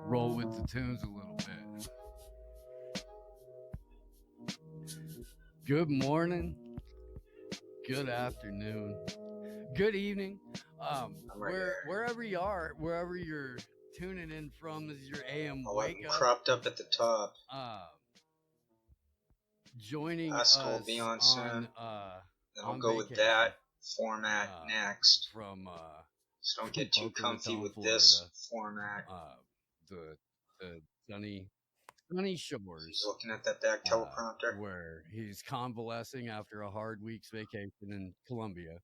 roll with the tunes a little bit. Good morning, good afternoon, good evening. right here. Wherever you are, wherever you're tuning in from, is your AM I'll have wake them up. cropped up at the top. Joining Oscar will us be on soon. Then I'll on go with vacation that format next. from So don't get too Boca comfy Raton, with Florida. this format. The sunny shores. He's looking at that back teleprompter. Where he's convalescing after a hard week's vacation in Colombia.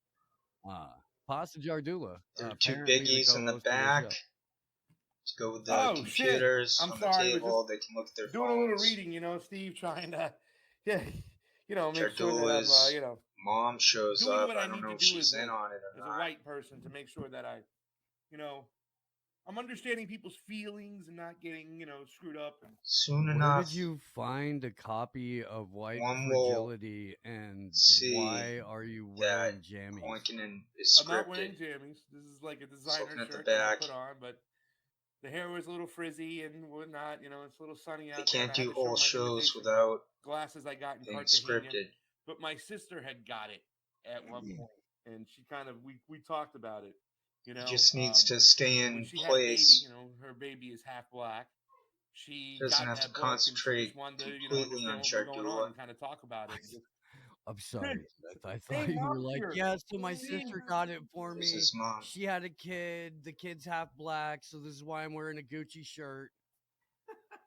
Pasta Jardula. There are two biggies in the back. To go with the computers on the table. They can look at their doing phones. a little reading, Steve, trying to, make Jardula's sure that I'm, mom shows doing up. what I don't know if she's in on it or not. not. As a white person, to make sure that I'm understanding people's feelings and not getting, screwed up. And soon Where enough, did you find a copy of White one Fragility, and see why are you wearing that jammies? Boinkin is scripted. I'm not wearing jammies. This is like a designer shirt that I put on, but the hair was a little frizzy and whatnot. It's a little sunny out. They can't there. do whole shows without glasses I got in being Cartagena. scripted. But my sister had got it at one point, and she kind of we talked about it. He just needs to stay in place. Baby, her baby is half black. She doesn't have to concentrate completely on Jardula and kind of talk about it. I'm sorry, Smith. I thought you were like, yeah, so my sister got it for me. His mom. She had a kid. The kid's half black, so this is why I'm wearing a Gucci shirt.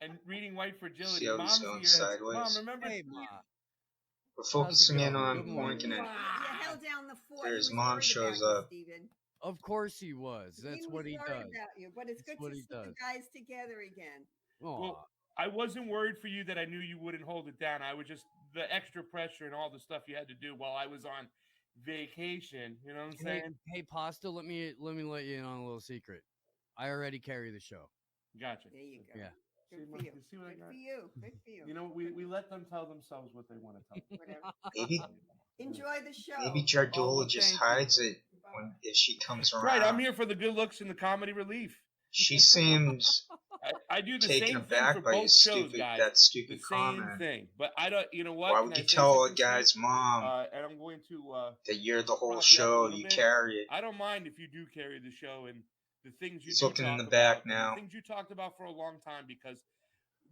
And reading White Fragility. See how he's going sideways? Mom, remember? Hey, Ma. We're focusing in on Boinkin. You held down the fort. His mom shows up. Of course he was. That's what he does. About you, but it's good to see the guys together again. Well, I wasn't worried for you that I knew you wouldn't hold it down. I was just the extra pressure and all the stuff you had to do while I was on vacation. You know what I'm saying? Hey, Pasta, let me let you in on a little secret. I already carry the show. Gotcha. There you go. Yeah. Good for you. See what I got? Good for you. Good for you. You know, we let them tell themselves what they want to tell. Whatever. Maybe Enjoy the show. Maybe Jardula just hides it if she comes around. Right, I'm here for the good looks and the comedy relief. She seems I do the taken same aback thing for by both shows, guys. That stupid the same comment. Thing, but I don't. You know what? Why would you tell a guy's mom and I'm going to that you're the whole show? You carry it. I don't mind if you do carry the show and the things you. He's looking in the back now. The things you talked about for a long time, because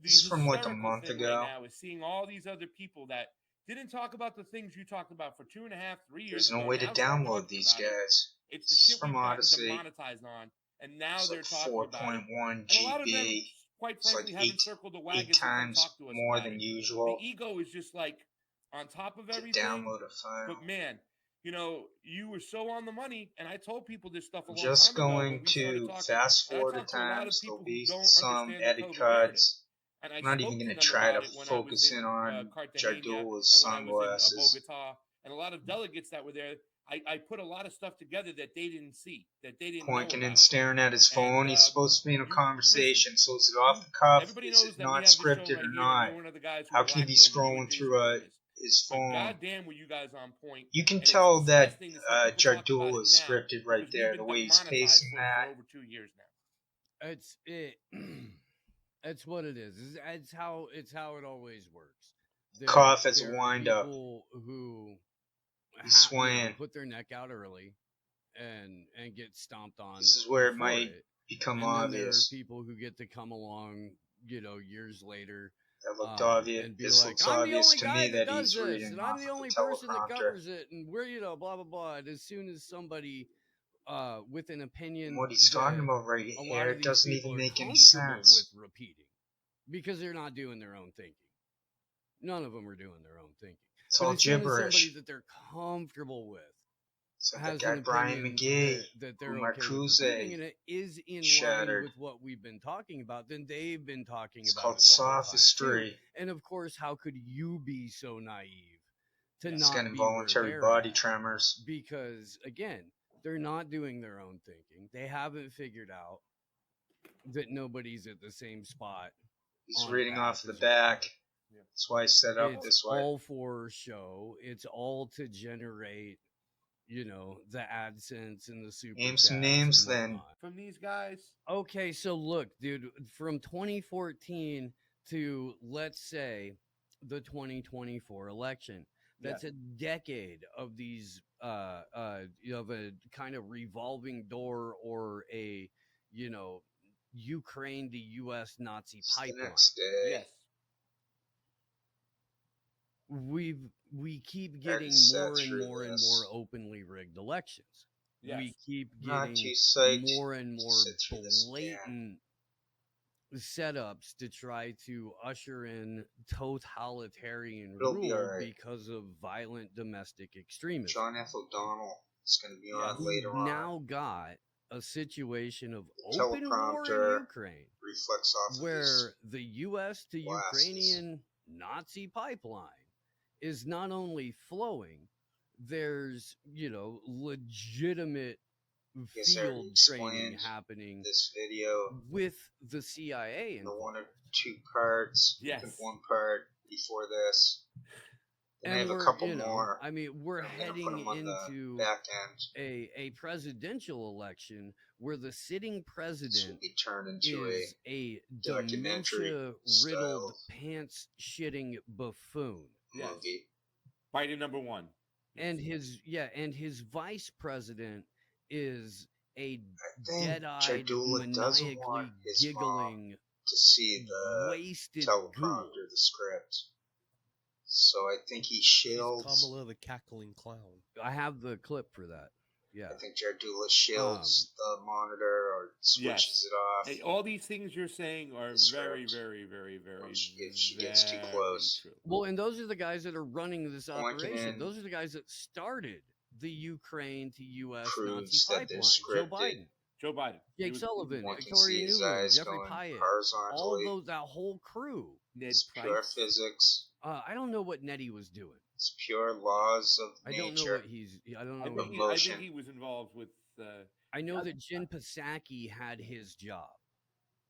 this is from like a month ago. Right now is seeing all these other people that didn't talk about the things you talked about for 2.5, 3 years. There's no way to download these guys. It's the shit from Odyssey. Monetized on, and now it's they're like talking 4.1 GB. A lot of them, quite frankly, it's like eight times more than usual. The ego is just like on top of everything. To download a file. But man, you were so on the money, and I told people this stuff a long just time ago. going to fast forward at times. There'll be some edit cuts. And I'm not even going to try to focus in on Jardula's sunglasses. Bogota, and a lot of delegates that were there. I put a lot of stuff together that they didn't see, that they didn't Pointing know and staring at his phone. He's supposed to be in a conversation, so is it off the cuff? Is it not scripted or not? How can he be scrolling through his phone? Goddamn, were you guys on point? You can tell that Jardula is scripted right there, the way he's pacing that. Over 2 years now. It's what it is. It's how it always works. Cough as a wind up. People who swaying, put their neck out early, and get stomped on. This is where it might become obvious. There are people who get to come along, years later. That looked obvious. And be this like, looks I'm obvious the to only me guy that does he's this, reading and off I'm the only the person that teleprompter. covers it, and we're blah blah blah. And as soon as somebody with an opinion, and what he's talking about right here, it doesn't even make any sense. With repeating, because they're not doing their own thinking. None of them are doing their own thinking. It's all gibberish. Somebody that they're comfortable with. So that guy Brian McGee, that they're Marcuse, and it is in line with what we've been talking about. Then they've been talking it's about. It's called sophistry. And of course, how could you be so naive to it's not got involuntary body tremors? Because again, they're not doing their own thinking. They haven't figured out that nobody's at the same spot. He's reading off the back. That's why I set up this way. It's all for show. It's all to generate you know, the AdSense and the super Name chats some names and then. whatnot. From these guys. Okay, so look, dude, from 2014 to, let's say, the 2024 election, that's Yes. a decade of these of a kind of revolving door, or a, you know, Ukraine to US Nazi It's the pipeline. next day. Yes. We keep Already getting sat more and through more and this. more openly rigged elections. Yes. We keep Not getting too psyched more and to more sit through this again. blatant setups to try to usher in totalitarian It'll be rule alright. because of violent domestic extremism. John F. O'Donnell is going to be Yes. on later on. Now got a situation of The open war in teleprompter Ukraine, reflects off of his where the US to glasses. Ukrainian Nazi pipeline is not only flowing, there's, you know, legitimate Guess I already field training explained happening this video with the CIA in the involved. 1 or 2 parts. Yes. I think 1 part before this. Then I And have a we're, couple you know, more. I mean, we're I'm going to put heading them on the into back end. a presidential election where the sitting This will president be turned into is a documentary dementia-riddled, style pants-shitting buffoon. Yes. movie. Fighting number 1. And his vice president is a I think dead-eyed, Jardula doesn't want maniacally his giggling, to see the wasted teleprompter, ghoul. the script. So I think he She's shields. Kamala the cackling clown. I have the clip for that. Yeah. I think Jardula shields the monitor or switches Yes. it off. Hey, all these things you're saying are The very, script. very, very, very, If she gets too very close. true. Well, and those are the guys that are running this Pointing operation. in Those are the guys that started the Ukraine to U.S. Nazi proves that they're pipeline. Joe scripted. Biden, Joe Biden. He Jake was- Sullivan, One can Victoria see his Nuland, eyes Jeffrey going Pyatt, all horizontally. those, that whole crew. Ned It's pure Price. physics. I don't know what Nettie was doing. It's pure laws of I don't know nature. what he's. I don't know. I What think, he, I Motion. think he was involved with. I know that Jen Psaki had his job,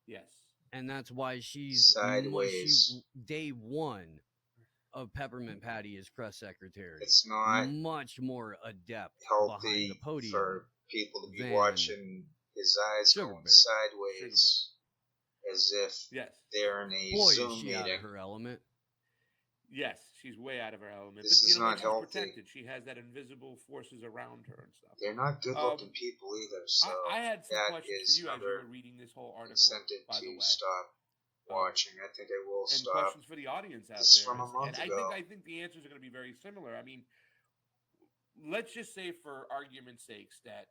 Yes. and that's why she's Sideways. day one of Peppermint Patty as press secretary. It's not much more adept behind healthy the podium for people to be than watching his eyes Sugar going Bear. sideways as if Yes. they're in a Boy, is Zoom she out meeting. of her element. Yes, she's way out of her element. This but is you know, not she's healthy. protected. She has that invisible forces around her and stuff. They're not good-looking people either, so I had some that questions is for you as you another were reading this whole article. incentive By the to way, stop watching. I think I will and stop. questions for the audience out This is there. from a month and ago. I think the answers are going to be very similar. I mean, let's just say, for argument's sakes, that,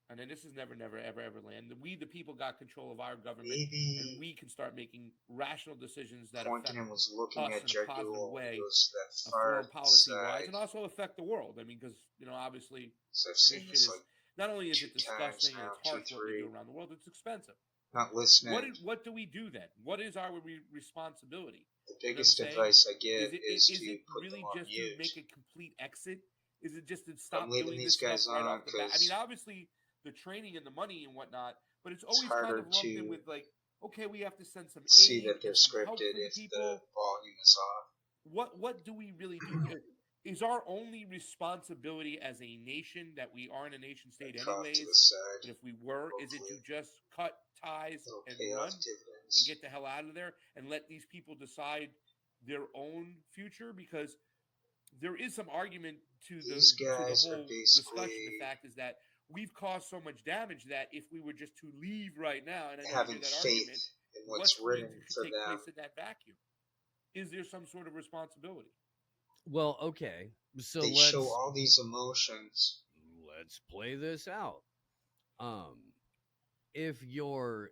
and then this is never, ever land. We, the people, got control of our government, and Maybe we can start making rational decisions that Pointing affect was looking us at in a positive Jardul way, and goes to that foreign far policy wise, side. and also affect the world. I mean, because obviously, So I've this seen shit this is like not only is it 2 times disgusting and now, it's harsh 2, what we 3. do around the world, it's expensive. Not listening. What do we do then? What is our responsibility? The biggest saying? advice I give Is is to it put really them on just mute. to make a complete exit? Is it just to stop leaving doing these this guys stuff right on off the bat? I 'cause mean, obviously the training and the money and whatnot, but it's always kind harder of lumped in to with like, okay, we have to send some see aid that they're and some help scripted for the if the people. volume is off. What do we really do? Is our only responsibility as a nation that we aren't a nation state Cut off to anyways? the side. But if we were, is it to Hopefully. just cut ties It'll and pay run off and dividends. get the hell out of there and let these people decide their own future? Because there is some argument to These the guys are whole discussion. The basically fact is that we've caused so much damage that if we were just to leave right now, and I know you having hear that faith argument, in what's what's going written to for take them. place in that vacuum? Is there some sort of responsibility? Well, okay. So They show all these emotions. let's play this out. If you're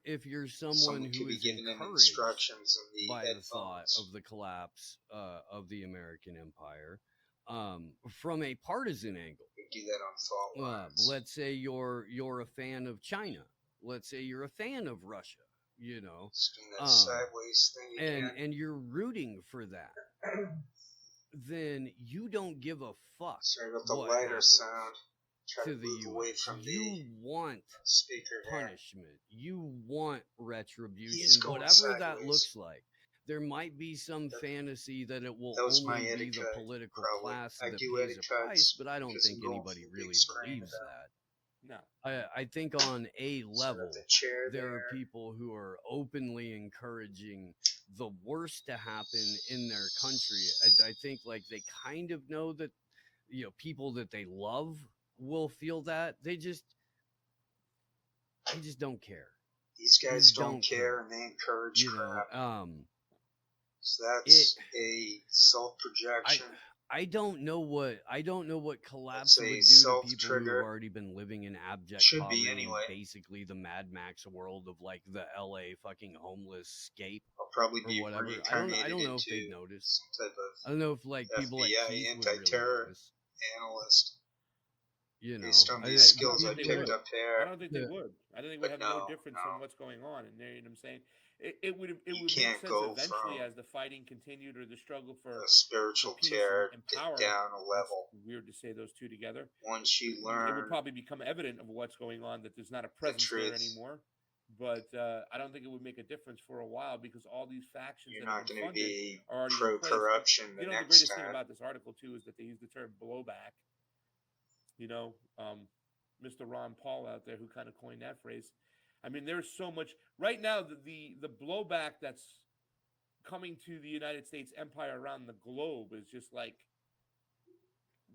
someone Someone who could be is giving them encouraged instructions in the by the thought headphones. of the collapse of the American empire, from a partisan angle, We do that on fault lines. let's say you're a fan of China. Let's say you're a fan of Russia. You know, Just doing that sideways thing again. and you're rooting for that. Then you don't give a fuck. Sorry about the what lighter happens sound. Try to to the move away US. from You the want speaker here. punishment. You want He is retribution, going whatever that sideways. looks like. there might be some fantasy that it will That was my only be edit the cut, political probably. class I that do pays edit a price, cuts but I don't because I'm think going anybody for the big really screen believes that. No. I think on a Set up level, the chair there are there. people who are openly encouraging the worst to happen in their country. I think like they kind of know that, you know, people that they love will feel that. They just don't care. These guys don't care, and they encourage You know, crap. So that's a self-projection. I don't know what collapse That's a would do to people who have self-trigger. already been living in abject Should poverty be in anyway. basically the Mad Max world of like the LA fucking homeless scape I'll probably or be whatever. reincarnated I don't know if into they'd notice. some type I don't know if like of people like FBI Keith would really anti-terror notice. analyst. You know, Based on I these skills I they picked would. up I here. don't think they would. I think they would But have no no, difference no. from what's going on in there. You know what I'm saying? It would You make can't sense go eventually from as the fighting continued or the struggle for a spiritual peace terror and power. down a level. That's weird to say those two together. Once you It learn would probably become evident of what's going on that there's not a the presence there truth, anymore. But I don't think it would make a difference for a while because all these factions you're that have not been going to funded be are already in place. pro-corruption the You know, the next greatest thing time. about this article too is that they use the term blowback. You know, Mr. Ron Paul out there who kind of coined that phrase. I mean, there's so much right now. The blowback that's coming to the United States empire around the globe is just like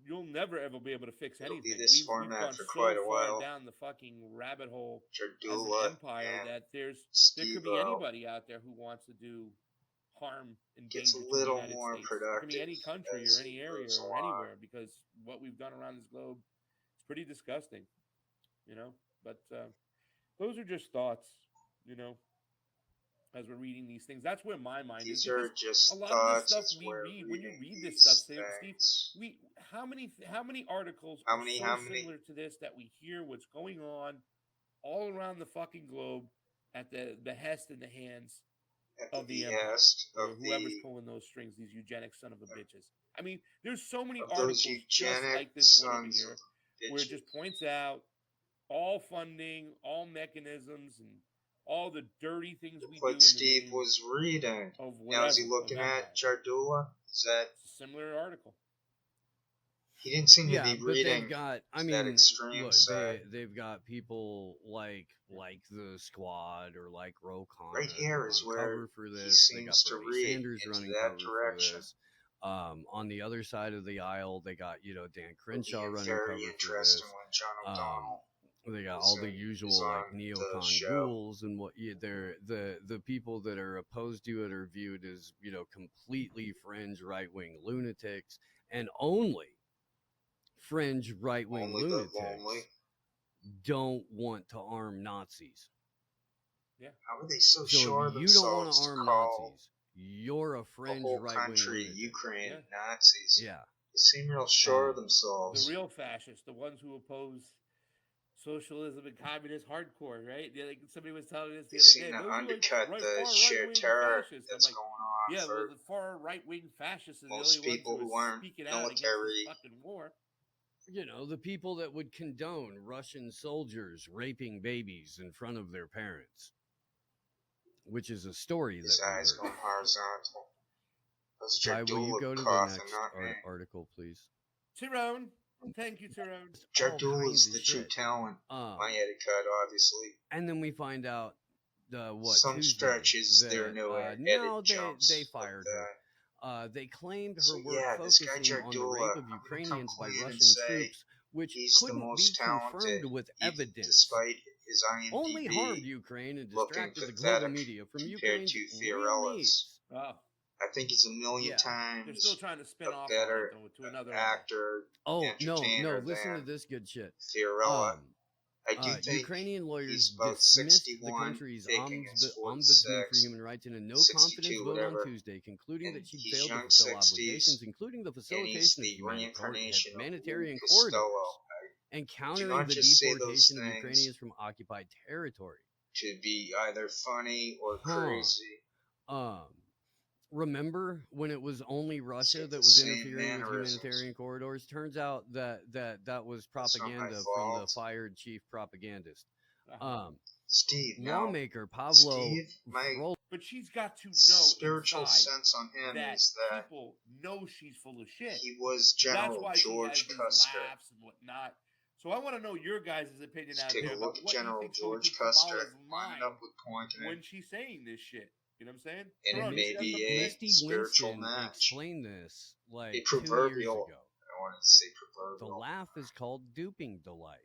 you'll never ever be able to fix It'll anything. be this We've format gone for so quite a far while. down the fucking rabbit hole as an Jardula empire and that there could be Steve-O anybody out there who wants to do harm and gets danger a to the little United more States. It can be productive any country as or any it area moves or along. anywhere because what we've done around this globe is pretty disgusting, you know. But those are just thoughts, you know, as we're reading these things. That's where my mind is These because are just a lot of this thoughts stuff as we we're read, when you reading read this stuff, these Steve, things. how many articles How are many? so similar to this that we hear what's going on all around the fucking globe at the behest and the hands At of the the empire behest or of whoever's the pulling those strings, these eugenic son of a bitches. I mean, there's so many of articles those just eugenic like this one over sons here of where it bitches. just points out all funding, all mechanisms, and all the dirty things we do in What the Steve name was reading. of Now is he whatever, looking of empire. at Jardula? Is that It's a similar article. he didn't seem to be but reading they've got. I to mean, that extreme look, side. they've got people like the Squad or like Ro Khanna Right here is on where cover for he this. They got seems to Bernie read Sanders into running that cover direction. for this. On the other side of the aisle, they got Dan Crenshaw It'll be running very cover for interesting this. when John O'Donnell They got is all the is usual like on the neocon show. ghouls and what they're the people that are opposed to it are viewed as completely fringe right wing lunatics, and only fringe right wing Only the lonely. lunatics don't want to arm Nazis. Yeah. How are they so sure if you don't want themselves to to arm call Nazis, you're a the fringe whole right wing country lunatic. Ukraine Yeah. Nazis? Yeah. They seem real sure of The themselves. real fascists, the ones who oppose socialism and communist hardcore, right? Like somebody was telling us the They other seem day. to Those are undercut like the far sheer right-wing terror fascists. that's I'm like, going on yeah, for well, the far right-wing fascists are the most only ones people who who are aren't speaking out against military. this fucking war. The people that would condone Russian soldiers raping babies in front of their parents, which is a story His that we eyes heard. going horizontal. That's Ty, will you Jardula go to the coughing, next not me. article, please? Tyrone, thank you, Tyrone. Jardula's the true talent. My etiquette, obviously. And then we find out Some Tuesday stretches there are no edit jumps. they fired her. They claimed her work yeah, this guy focusing on the rape Jardula, of Ukrainians by Russian say troops, which he's the couldn't most be confirmed talented, with even evidence. despite his IMDb Only harmed Ukraine and looking distracted the global pathetic media from compared Ukraine's to real Fiorella's. needs. Oh, I think he's a million Yeah. times they're still trying to spin a off better on it, though, to another actor, Oh, no, entertainer listen to than this good shit. Fiorella. I do think Ukrainian lawyers he's about dismissed the 61, country's taking his ombudsman for 46, human rights in a no 62, confidence vote whatever. on Tuesday, concluding And that she he's failed to young fulfill 60s, obligations, including the and he's facilitation of the reincarnation of humanitarian Costello. corridors and countering not the just say those deportation of things Ukrainians from occupied territory. To be either funny or crazy. Remember when it was only Russia that was interfering with humanitarian corridors? Turns out that was propaganda from the fired chief propagandist. Steve, lawmaker Pablo Steve, but she's got to know spiritual sense on him that is that people know she's full of shit. He was General That's why George she has Custer. these laughs and whatnot. So I want to know your guys' opinion Just out take there a look about at what General you think's George going through Custer, Kamala's line mind it up with Pointing when she's saying this shit. You know what I'm saying? And Ron, it may be a Misty spiritual Winston match. explained this like A 2 years proverbial, ago. I wanted to say The proverbial. laugh is called duping delight.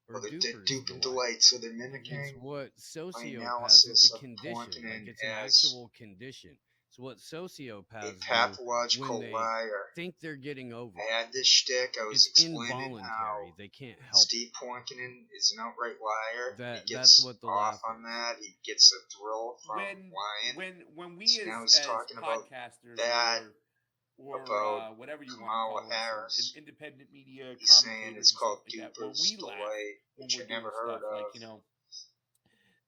Or They're duper's duping delight. delight, so they're It's mimicking what my sociopaths, analysis it's a of condition. Like Pointing it's an as actual condition. It's what a sociopaths do pathological when they liar. think they're getting over. I had this shtick. I was It's explaining involuntary. how They can't help Steve Poinkinen is an outright liar. That- he that's gets what the off laugh on is. that. He gets a thrill from lying. When we So now he's as talking about podcasters that, or about whatever you want Kamala to call us, Harris. or independent media He's saying commentators it's and called stuff like that, when duper's we laugh delight, when which we're I never doing heard stuff, of. like, you know,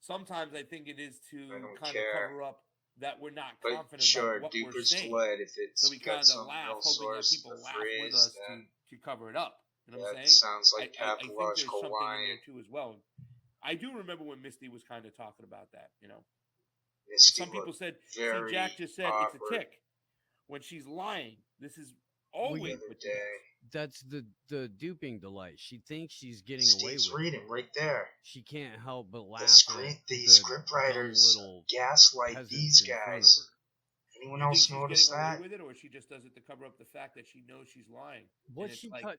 sometimes I think it is to I don't kind care. of cover up that we're not But confident sure, about what we're duper's saying. delight, if it's So we got kind of some laugh, real hoping that source people or laugh with phrase, us then to cover it up. You know what I'm that saying? sounds like I think there's pathological something in lying. there too as well. I do remember when Misty was kind of talking about that. You know, Misty some people looked said, "See, very Jack just said it's a awkward tick." When she's lying, this is the always other what she does. day. That's the duping delight. She thinks she's getting away Steve's with reading it. right there. She can't help but laugh The at script dumb writers little gaslight peasants these in front of guys. her. Anyone You think else she's notice getting away that? with it, or she just does it to cover up the fact that she knows she's lying? What And it's she like, cut?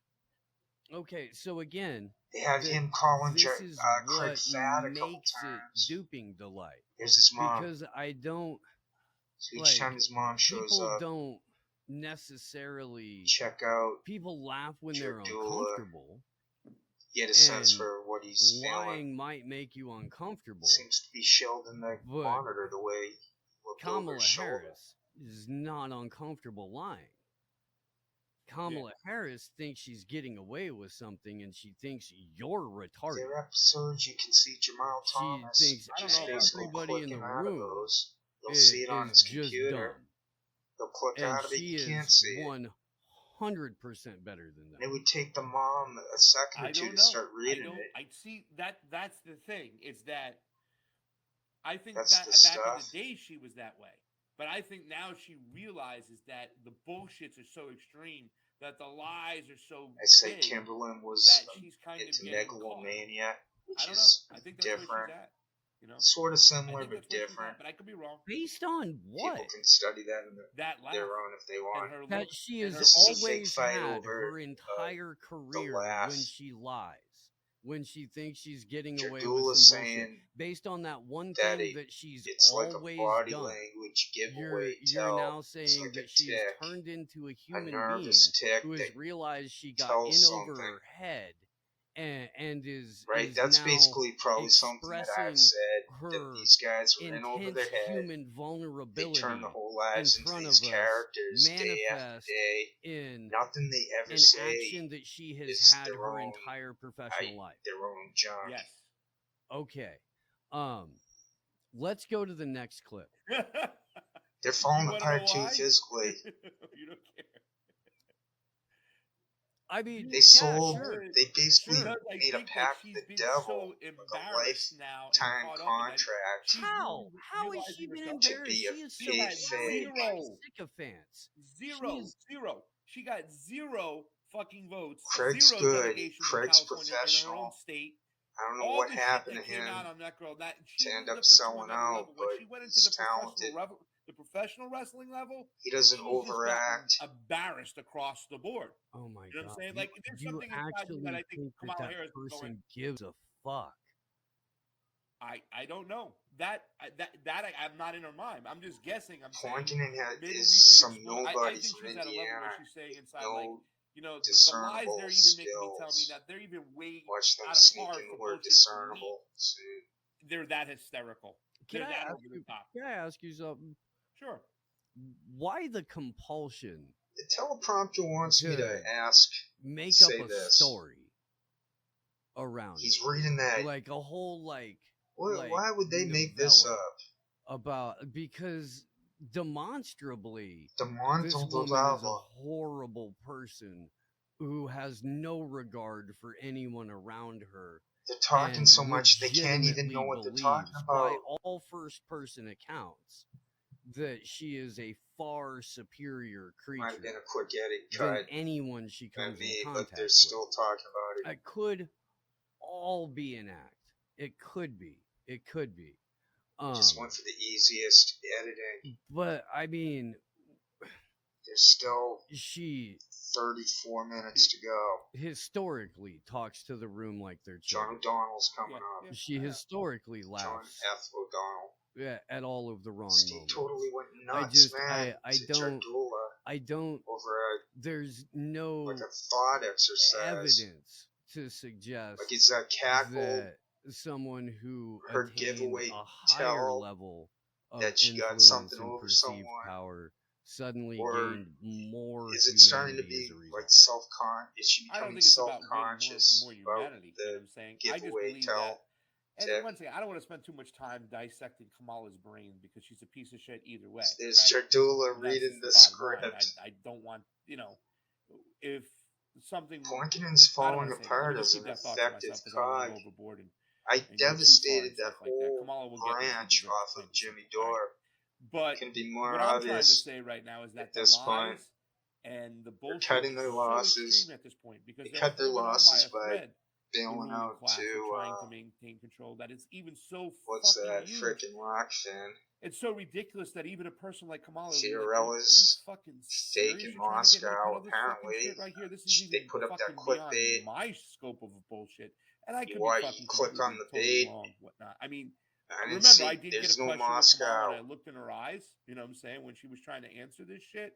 Okay, so again, They have him calling this is Craig what fat a couple makes it times. duping delight. Here's his mom. Because I don't So each like time his mom shows people up, don't necessarily check out people laugh when they're Jardula, uncomfortable. get a sense And for what he's feeling. lying might make you uncomfortable. Seems to be shielding the But monitor the way he looked over Kamala his shoulder. Harris is not uncomfortable lying. Kamala Harris thinks she's getting away with something, and she thinks you're retarded. There are episodes you can see Jamal She Thomas thinks just basically everybody in the clicking out of room those. You'll see it on his just computer. dumb. He'll click And out of it. she You can't is see it. 100% better than And it them. would take the mom a second or I two don't to know. start reading I it. I see that's the thing. Is that I think That's that the back in stuff. the day she was that way, but I think now she realizes that the bullshits are so extreme, that the lies are so I say big, Kimberlyn was that she's kind of into getting caught. megalomania, which I don't is know. I think that's where different. she's at. You know, Sort of I similar, think but that's where she's different. at, but I could be wrong. Based on what? People can study that in That laugh their own if they and want. her That look she and has her This is a fake always fight had over her entire career laugh. when she lies. When she thinks she's getting away Jardula with some bullshit. saying Based on that one that thing that she's it's like a always body done. language You're giveaway. now It's saying like a that she's tick, turned into a a human being nervous tick who has that realized she got tells in over something. her head and is Right, that's now basically probably something that I've expressing said, that her these guys were in over intense their head. human They vulnerability turn the whole in lives into front of these us characters day after manifest day. in Nothing they ever an say action that she has is had their her own, entire professional life. their own junk. yes. Okay. Let's go to the next clip. They're falling You wanna apart know too why? physically. You don't care. I mean, They yeah, sold. sure. They basically Sure. Because I made a think that pact she's with the been devil, so like a embarrassed now and lifetime caught up in that. contract She's How? really How has she realizing been herself. to embarrassed? be a She is She fake had surrounded by zero. sycophants. Zero. She's Zero. She got zero fucking votes. Craig's Zero good. delegations Craig's in California in her own professional. state. I don't know All what the shit happened that to came him out on that girl, that she to end moved up up into selling another out, level. When but she went into he's the talented. professional wrestling level, He doesn't she's just gotten overact. embarrassed across the board. oh my You know what I'm god. saying? Like, there's You something inside you that actually I think think Kamala that Harris is going. person gives a fuck? I don't know that I'm not in her mind. I'm just guessing. I'm saying Pointing had maybe we is should some explore. I nobody think from she's at a level Indiana. where she's saying inside, like, No you know, the lies discernible they're even making me tell me skills. that they're even way Watch them out of sneak par in the for word bullshit for me. discernible soon. They're that hysterical. Can They're I that ask over the you? top. Can I ask you something? Sure. Why the compulsion The teleprompter wants me to to ask. make Say up a this. story around He's it? reading that. Like a whole like Why would they make this novella up? about because demonstrably this Demonto woman is a Lava. horrible person who has no regard for anyone around her They're talking and so much they can't even know legitimately what they're talking believes about. by all first-person accounts that she is a far superior Might have been creature a quick edit than cut anyone she by comes in me, but contact they're with. still talking about it. It could all be an act. It could be. It could be. Just went for the easiest editing. But I mean, there's still she 34 minutes to go. Historically talks to the room like they're John children. O'Donnell's coming up. She historically John laughs F. O'Donnell. at all of the wrong Steve moments. totally went nuts, man. I don't. Over there's no like a thought exercise. evidence to suggest like it's a cackle that someone who her attained giveaway a higher tell level of that she got influence something and over perceived someone, power suddenly or gained more is it starting to humanity be as a result. like self-conscious? Is she I don't becoming think it's about gaining self-conscious more humanity. You know what I'm saying? I just giveaway believe tell? that. And once again, I don't want to spend too much time dissecting Kamala's brain because she's a piece of shit either way. There's right? Jardula And that's reading just the bottom line. script. I don't want, if something. Porkinen's I don't falling wanna say that. Let apart me just as keep an that thought to effective myself because I don't want to cog. go overboard and I go too far devastated and that stuff like that. whole Kamala will get what she branch deserves off to of win, Jimmy all right? Dore. But Can be more what I'm trying to obvious say right now is that at the this point. lies and the They're bullshit cutting is their so losses. extreme at this point because They they're cut their holding on by losses a by thread. The bailing ruling out class are trying to to maintain control. That is even so what's fucking that huge. freaking Rockfin? It's so ridiculous that even a person like Kamala would be like, Fiorella's are you fucking stake serious? in You're trying to get me to put Moscow. all this fucking Apparently, shit right here. This is they even put up that fucking beyond clickbait. my scope of bullshit. And I could Why be you fucking click on completely the totally bait? wrong, whatnot. I mean, I didn't remember, see. I did get There's a no question with Kamala Moscow. and I looked in her eyes, you know what I'm saying, when she was trying to answer this shit.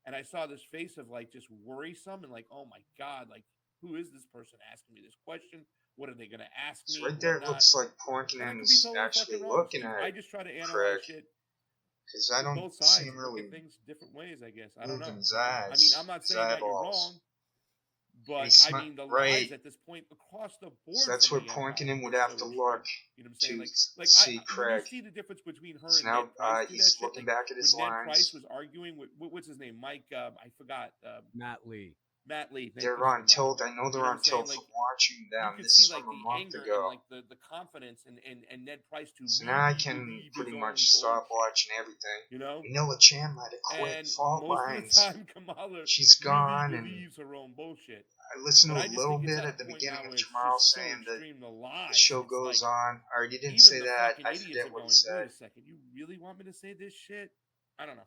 And I saw this face of like just worrisome and like, oh my God, like who is this person asking me this question? What are they going to ask So me? right there, it Whatnot? looks like And I could be Porkinen's totally actually fucking wrong, looking Steve. at I it, just try to analyze Craig. shit Because I from don't both see sides him and look really at things different ways, I guess. I don't know. moving his I mean, eyes. I'm not his saying that you're eyeballs. wrong, but I mean, the right. lies at this point across the board. So that's from where the Empire Porkinen would is have so to extreme. look You know what I'm saying? to Like see when you Craig. see the difference between her So and now Ned Price do that he's shit. looking Like back at his when Ned Price lines. was arguing with what's his name, Mike. I forgot. Matt Lee. Matt Lee. Thank They're you so on much. tilt. I know they're You know on what I'm tilt saying? from watching You them. could This see is like from a the month anger ago. and like the confidence and Ned Price to So really now I can believe pretty his much own stop bullshit, watching everything. you know? Manila Chan might have quit. And Fault most lines. of the time, Kamala She's really gone, and believes her own bullshit. I listened But to I a just little think it's bit at at the a point beginning now of where it's tomorrow just so saying that extreme the lies. the show It's goes like, on. I already didn't even say the that. fucking I idiots forget are what going, he said. wait a second, you really want me to say this shit? I don't know.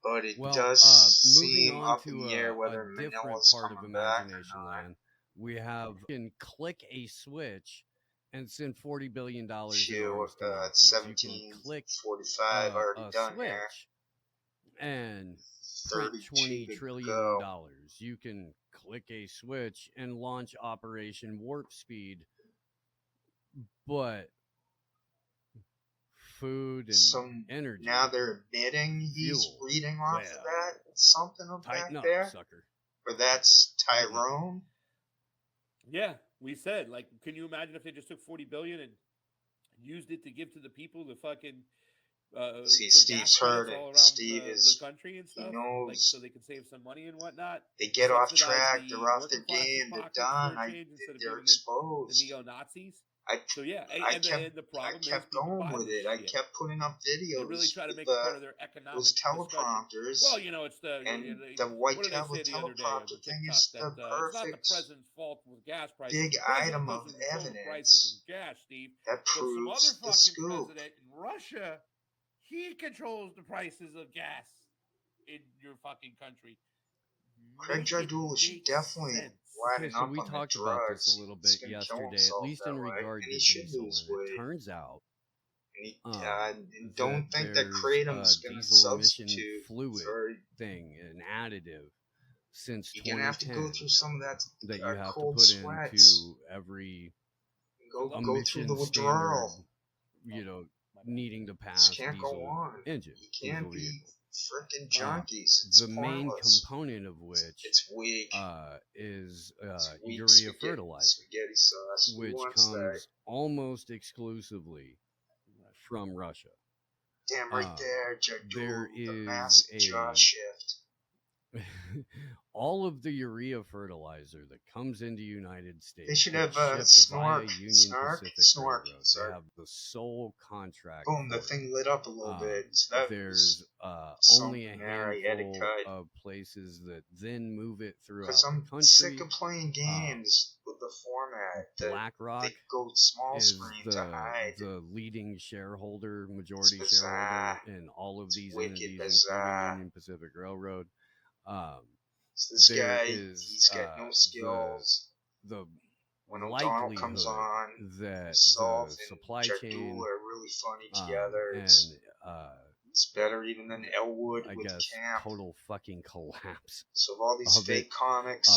But it Well, does moving seem on up in to the air a whether different Manila's part of coming back or Imagination not. Land, we have you can click a switch and send $40 billion in arms Shoot, to Nazis. You can click 17:45 already a done here. switch and print 32 $20 to trillion. go. You can click a switch and launch Operation Warp Speed, but food and So energy. now they're admitting he's fuel, reading off of well, that something of tighten back up, there, sucker. or that's Tighten up. Tyrone. Yeah, we said, like, can you imagine if they just took $40 billion and used it to give to the people to fucking See, for Steve's gas heard credits it. all around Steve the is country and he stuff, knows like so they can save some money and whatnot. they get off Subsidize track. the They're off their working class's game. They're pockets done. for a change instead of They're giving it the exposed. neo-Nazis. I So yeah, I and the problem is kept people going buy with this it. I shit. kept putting up videos. They really try to with make it part of their economic those discussion. teleprompters. Well, you know, it's the and the white what did they tablet say the other day on teleprompter the thing TikTok is the that it's not the perfect president's fault with gas prices. big The president item of doesn't control the prices evidence of gas, Steve. that But some other proves the fucking scoop. president in Russia, he controls the prices of gas in your fucking country. Craig Jardula should definitely lighten so up we on the talked about drugs. this a little bit He's gonna kill yesterday, at himself least that in way, regard and to he should diesel. lose And weight. it turns out and don't think that there's kratom's a gonna diesel emission substitute fluid for. thing, an additive, since You're gonna have to 2010 go through some of that that you have to cold put sweats. into every Go through emission the withdrawal. standard, you know, needing to This pass can't go diesel on. engine. You can't diesel be vehicle. freaking junkies. It's The main pointless. component of which It's weak. is It's weak urea fertilizer, spaghetti sauce. which comes almost exclusively from Russia. Damn right there, Jardula, There the is massive jaw shift. all of the urea fertilizer that comes into United States, They should have shipped via Union Pacific Railroad. They have the sole contract. Boom! The thing lit up a little bit. So there's only a handful of places that then move it throughout the country. I'm sick of playing games with the format. BlackRock they go small is screen to hide. the leading shareholder, majority shareholder in all of these entities, including Union Pacific Railroad. This guy, he's got no skills. The when O'Donnell comes on, that the supply chain are really funny together. And it's better even than Elwood I with guess Camp. Total fucking collapse. So of all these fake comics,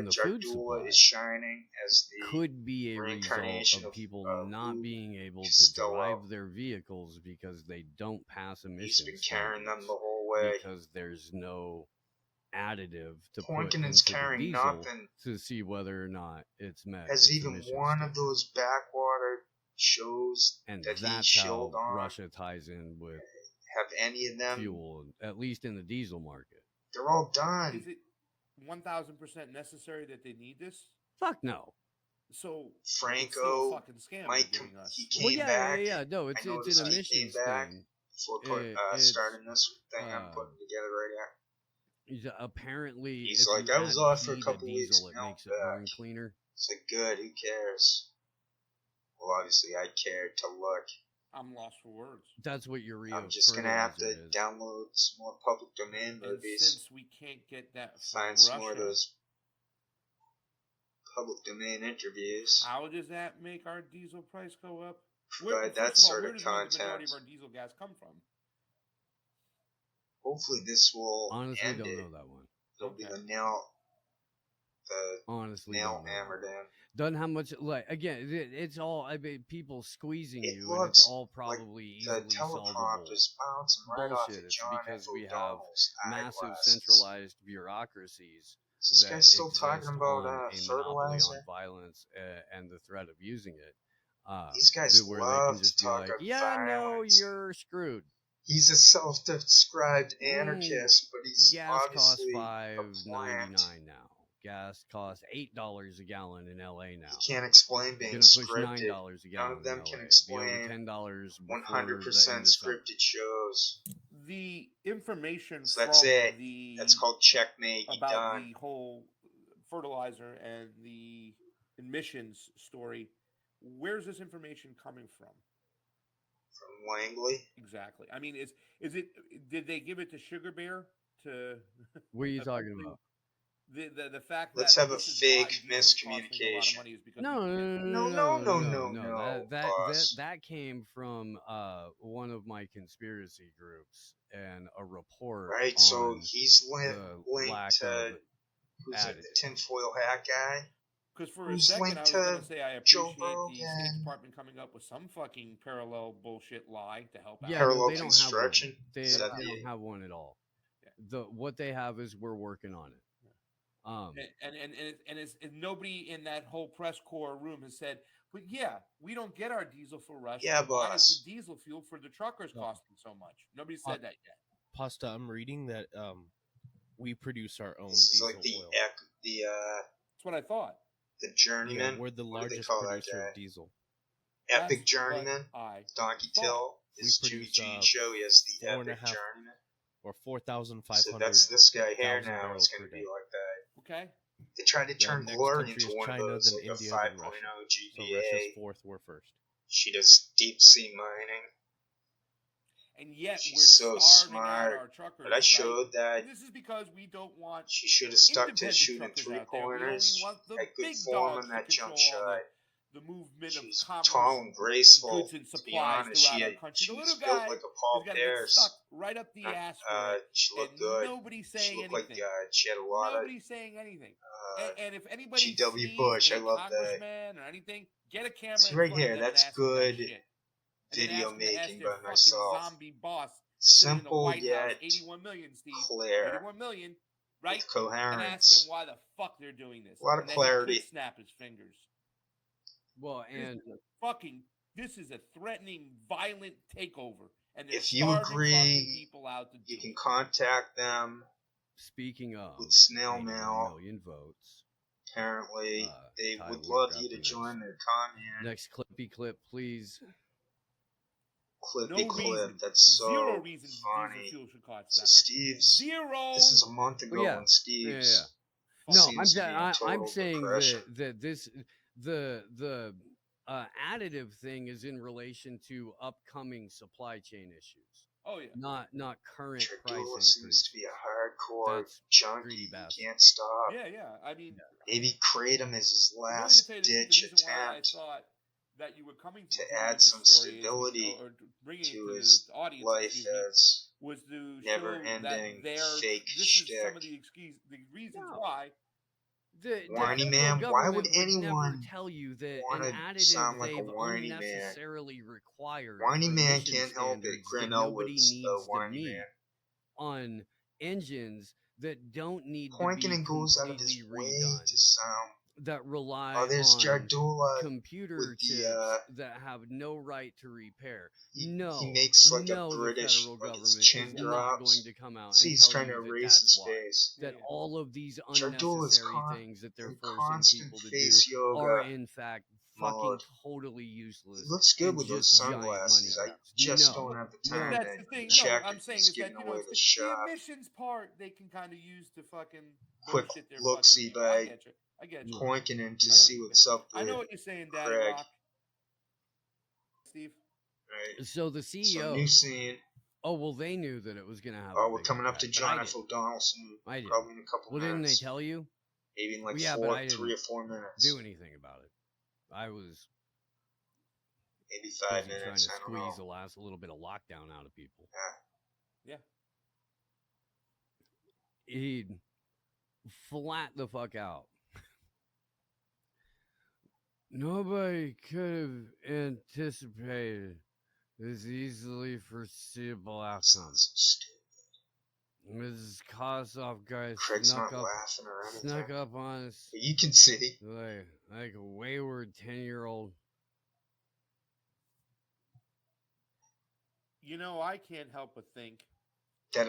Jardula is shining as the could be a result of people not being able to drive their vehicles because they don't pass emissions. He's been carrying them the whole way because there's no additive to put into the diesel to see whether or not it's met. Has even one of those backwater shows and that that's he how showed on Russia ties in with have any of them fuel, at least in the diesel market. They're all done. Is it 1,000% necessary that they need this? Fuck no. So Franco fucking scam might us. He came back. Yeah. No, it's an emissions thing. Before starting this thing I'm putting together right now. Apparently, he's like, I was off for a couple weeks. It makes it burn cleaner. It's like, good. Who cares? Well, obviously, I cared to look. I'm lost for words. That's what urea. I'm just gonna have to download some more public domain movies. And since we can't get that from find Russia, some more of those public domain interviews. How does that make our diesel price go up? Provide that sort of content. Where does the majority of our diesel gas come from? Hopefully this will honestly end don't it. know that one. It'll be the nail honestly nail hammered in. Doesn't have much like again. It's all I mean, people squeezing it you, and it's all probably like easily solvable. Teleprompter's bouncing right off of John because F. we have massive centralized bureaucracies. This guy's still talking about a fertilizer on violence and the threat of using it. These guys where love they can just to talk be like, about violence. No, you're screwed. He's a self-described anarchist, but he's gas obviously costs $5.99 now. Gas costs $8 a gallon in LA now. You can't explain being scripted. $9 a gallon. None of them in can LA. explain $10 100% scripted shows. The information so that's from it. The that's called checkmate. About the whole fertilizer and the emissions story. Where's this information coming from? From Langley. Exactly. I mean, is it? Did they give it to Sugar Bear? To what are you talking about? The fact let's that have a fake miscommunication. No. That came from one of my conspiracy groups and a report. Right. So he's linked to who's it? The tinfoil hat guy. Because for a second I was going to say I appreciate the State Department coming up with some fucking parallel bullshit lie to help out. Yeah, parallel they construction. They don't have one at all. Yeah. What they have is we're working on it. And nobody in that whole press corps room has said, but yeah, we don't get our diesel for Russia. Yeah, why is the diesel fuel for the truckers costing so much? Nobody said that yet. Pasta, I'm reading that we produce our own diesel oil. That's what I thought. The Journeyman. Yeah, we're the largest producer of diesel. Epic Journeyman. Donkey Till. His Jimmy Jean show. He has the Epic Journeyman. Or 4,500. So that's this guy here now. It's going to be like that. Okay. They tried to turn Glory into one China, of those, like India, a 5.0 GVA. So Russia's fourth, we're first. She does deep sea mining. And yet she's we're so smart. Our truckers, but I showed that. And this is because we don't want. She should have stuck to shooting 3-pointers. Had good form in that jump shot. The movement she's of commerce tall and graceful. And goods and supplies to be honest, she was built like a Paul Pierce. Stuck right up the ass. She looked good. Nobody's saying she looked anything. like she had a lot nobody's saying anything. And if anybody G.W. Bush, I love that. Or anything, get a camera. See right here, that's good video making by myself. Zombie boss. Simple yet 81 million, Steve. clear. 81 million, right? With coherence. And ask him why the fuck they're doing this. A lot of clarity. Snap his fingers. Well, and this is a threatening, violent takeover. And if you agree, people out to you can contact them. speaking of with snail 81 mail. million votes. Apparently, they Ty, would we love grab you the to join their commune. Next clippy clip, please. Clippy No clip. reason. That's so Zero reason funny. diesel fuel should cost So that much. Steve's. Zero. This is a month ago when Steve's. No, seems to be in total I'm saying depression. that this the additive thing is in relation to upcoming supply chain issues. Oh yeah. Not current Jardula pricing. seems to be a hardcore junkie. He bastard. can't stop. Yeah. I mean, maybe Kratom is his last ditch attempt why that you were coming to add some stability to his audience, life as was to never-ending fake this shtick. is some of the reasons why. Whiny man, why would anyone tell you that want an to additive sound like a they've whiny man? unnecessarily required Whiny for man emission can't help it. standards that Grinnell nobody was needs a to whiny meet man. on engines that don't need Poinkin to be goes out of his completely way redone, to sound. that rely Oh, there's on Jardula computer with chips the, that have no right to repair. he makes like a British, the federal like his government chin is drops. not going to come out See, and he's tell trying you to that erase that's his why. face. That all of these Jardula's unnecessary things that they're in forcing constant people to face do yoga are in fact fucking mode. totally useless. He looks good and with just those sunglasses. I giant money just grabs. don't have the time That's to the thing. check No, I'm if saying he's is that giving away the the shot. emissions part they can kind of use to fucking Quick bullshit their look-see fucking. I by get you. I get you. pointing in to I know see what's up I know with what you're saying, Daddy Craig. Rock. Steve. Right. So the CEO. So new scene. Oh well, they knew that it was gonna have. Oh, we're coming up to John F. O'Donnell soon. Probably in a couple minutes. Well, didn't they tell you? Maybe in like but I 3 or 4 minutes. Do anything about it. I was maybe 5 minutes. Trying to squeeze the last little bit of lockdown out of people. Yeah. He'd flat the fuck out. Nobody could have anticipated this easily foreseeable outcome. Mrs. Kossoff guy snuck up on us. You can see. Like a wayward 10-year-old. You know, I can't help but think that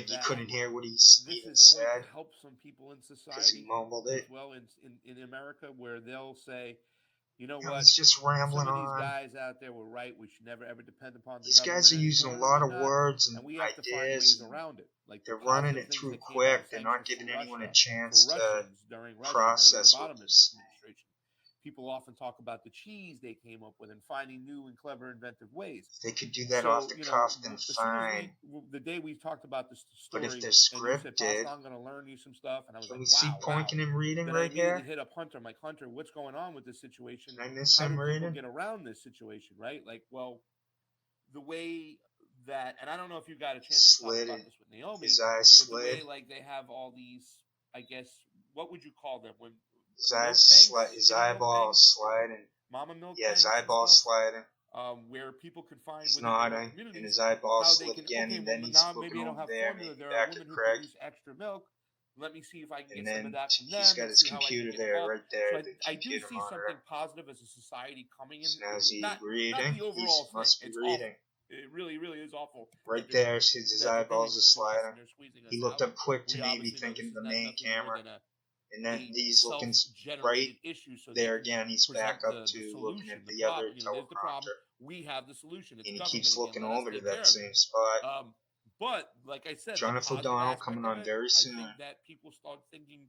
you couldn't hear what he even said. Going to help some people in society. He mumbled it. As well in America, where they'll say, you know what? He's just rambling Some of on. These guys out there were right. We should never ever depend upon these guys are using a lot of words and we have ideas. To find ways around it. Like they're running it through quick. They're not giving anyone a chance to process what they're saying. People often talk about the cheese they came up with and finding new and clever, inventive ways. If they could do that off the cuff, then fine. The day we talked about this story, but if they're scripted, said, I'm going to learn you some stuff, and I was can like, we see Poinkin and reading then right here? I hit up Hunter. I'm like, Hunter, what's going on with this situation? Did I miss How him do reading? people get around this situation, right? Like, well, the way that, and I don't know if you got a chance to talk about this with Naomi, his eyes slid. The way, like, they have all these, I guess, what would you call them when? His eyeballs sliding. Mama milk. Yeah, his eyeballs sliding. Where people could find he's nodding, and his eyeballs slip again, and then he's looking over there, maybe back at Craig. Extra milk. Let me see if I can and get some of that from them. He's got his computer there, right there. So I do see something positive as a society coming in. So now is he reading? Not the overall he must be reading. Awful. It really, really is awful. Right there, his eyeballs are sliding. He looked up quick to maybe thinking of the main camera. And then he's looking right there again. He's back up to looking at the other teleprompter. We have the solution. And he keeps looking over to that same spot. But like I said, John F. O'Donnell coming on very soon. I think that people start thinking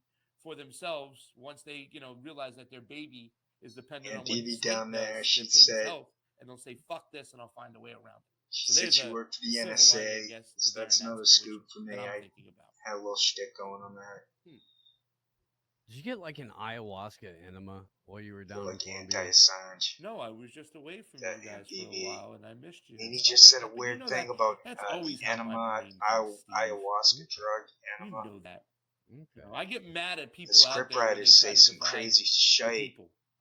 for themselves once they, realize that their baby is dependent on what the state down there. does, She said, health, and they'll say, "Fuck this," and I'll find a way around it. She said she worked for the NSA. So that's another scoop for me. I had a little shtick going on there. Did you get like an ayahuasca enema while you were down in Colombia? Anti-Assange. No, I was just away from you guys for a while, and I missed you. And he just said a weird thing about enema, ayahuasca drug, enema. You know that. Okay. I get mad at people. The scriptwriters say some crazy shite.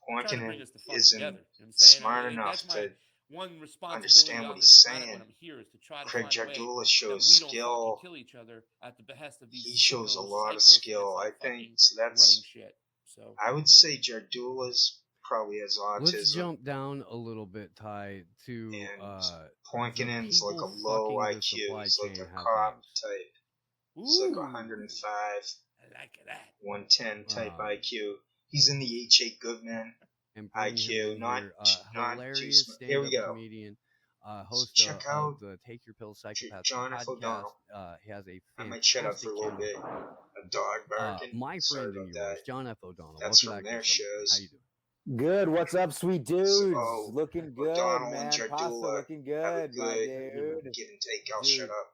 Pointing isn't smart enough to understand what he's saying. Craig Jardula shows skill. Kill each other at the behest of these he shows a lot of skill. I think so. That's. So I would say Jardula's probably has autism. Let's jump down a little bit, Ty, to Poinkinen's like a low IQ. He's like a cop type. He's like 105. I like that. 110 type IQ. He's in the H.A. Goodman IQ. Not hilarious too here we stand-up go. comedian, host Check of out the Take Your Pill Psychopath John F. podcast. O'Donnell. He has a I might shut up for a little bit. A dog barking. My Sorry friend and about yours, that. John F. O'Donnell. That's Welcome from back their to the show. shows. How you doing? Good. What's up, sweet dudes? Oh, Looking good, O'Donnell man. and Pasta Jardula. looking Have a good, my good dude. give and take. I'll shut up.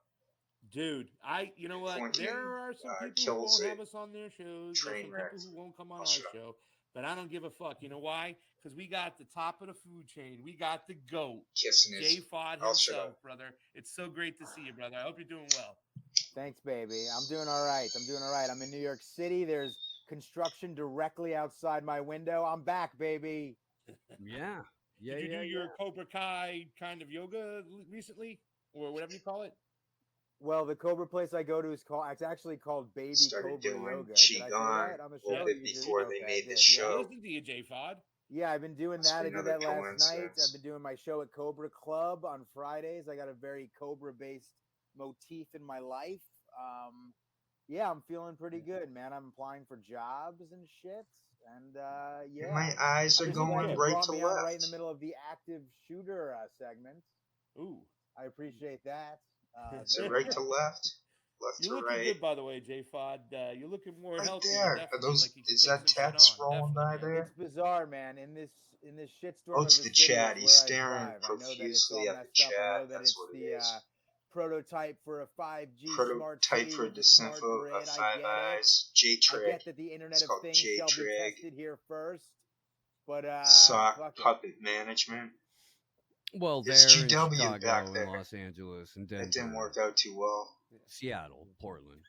Dude, you know what? Pointing, there are some people who kills won't it. have us on their shows. There's Train some wreck. people who won't come on I'll our shut up. show. But I don't give a fuck. You know why? Because we got the top of the food chain. We got the GOAT. Kissing his. ACFAU I'll shut himself, up. brother. It's so great to see you, brother. I hope you're doing well. Thanks, baby. I'm doing all right. I'm in New York City. There's construction directly outside my window. I'm back, baby. Yeah. Did you do your Cobra Kai kind of yoga recently? Or whatever you call it? Well, the Cobra place I go to is actually called Baby Started Cobra doing Yoga. Did I say Qigong that on the a little show? bit before they made this I show. listened to you, J-Fod. Yeah, I've been doing Must that. be I did another that last night. coincidence. I've been doing my show at Cobra Club on Fridays. I got a very Cobra-based motif in my life. Yeah, I'm feeling pretty good, man. I'm applying for jobs and shit. And yeah. My eyes are I'm just going glad you right brought to me on left. right in the middle of the active shooter segment. Ooh. I appreciate that. Is it right to left? Left You're to looking right? good, by the way, J-Fod. You're looking more Right healthy. there. Are Definitely, those? like you can Is take that some shit text on. rolling by Definitely, man. there? It's bizarre, man. In this shitstorm Oh, of it's the the city, chat. it's He's where staring I drive. I know that it's all profusely at the messed up. I know chat. that That's it's what it the is. prototype for a 5G smart Prototype city for with the smart Disinfo grid. of I Five get it. Eyes. I J-Trig. get that the Internet It's of called Things shall be J-Trig. tested here first. But Sock fuck it. puppet management. Well, There's there in GW Chicago, back in there. Los Angeles, and That didn't Denver, work out too well. Seattle, Portland,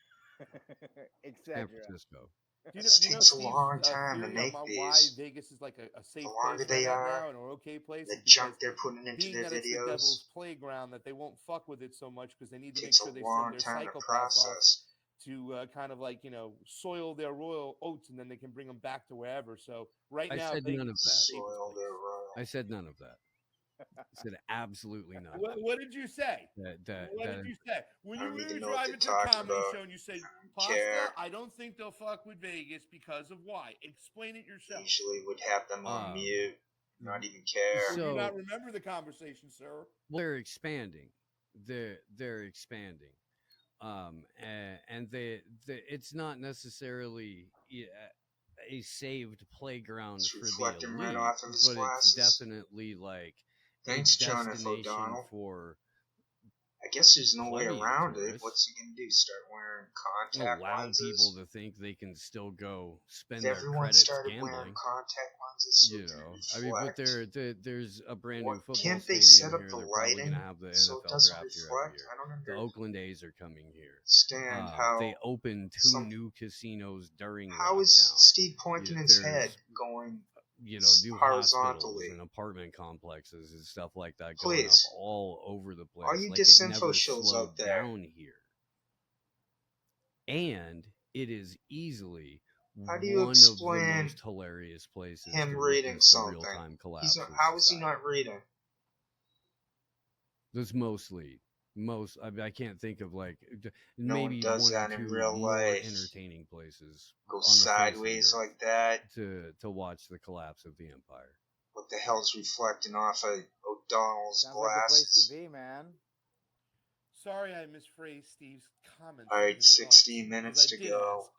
Etc. San Francisco. Do you This know takes a Steve's long time to theory make on why these. Vegas is like a safe The longer place they right are, now and an okay place? the Is because junk they're putting into being their that it's the devil's videos playground, that they won't fuck with it so much because they need to make takes sure a they long send their time to psychopaths off process. to kind of like, soil their royal oats, and then they can bring them back to wherever. So right I now, said none of that. Soil their royal. I said none of that. I said absolutely none. What did you say? That What did you say? When I you don't even were know what driving to to the talk comedy about. show and you said, I don't Pasta, care. I don't think they'll fuck with Vegas because of why? Explain it yourself. Usually would have them on mute. Not even care. Do you not remember the conversation, sir? Well, they're expanding. They're expanding. And it's not necessarily a saved playground It's for the reflecting elite, right off of his but glasses. it's definitely like Thanks, a John F. destination O'Donnell. for. I guess there's no way plenty of around it. tourists. What's he gonna do? Start wearing contact Allow lenses? people to think they can still go spend If their everyone credits started gambling. wearing contact lenses, so You it can know, reflect. I mean, but there's a brand new football Can't they stadium set up here. the They're probably lighting going to have the so it NFL doesn't draft here every reflect? year. I don't The understand Oakland A's are coming here. How They opened two new casinos during how lockdown. is Steve pointing Yeah, his there's, head going new horizontally hospitals and apartment complexes and stuff like that Please. going up all over the place. All you like it disinfo never shows slowed out there. down here. And it is easily How do you one of the explain most hilarious places him to reading witness the something? real-time collapse of How is he society. not reading? There's I can't think of like No one maybe does one that or in two real more life. entertaining places Go on the face of the sideways earth like that. to watch the collapse of the empire. What the hell's reflecting off of O'Donnell's Sounds like the place glasses? to be, man. Sorry I misphrased Steve's comments. All right, 16 minutes to go. Ask.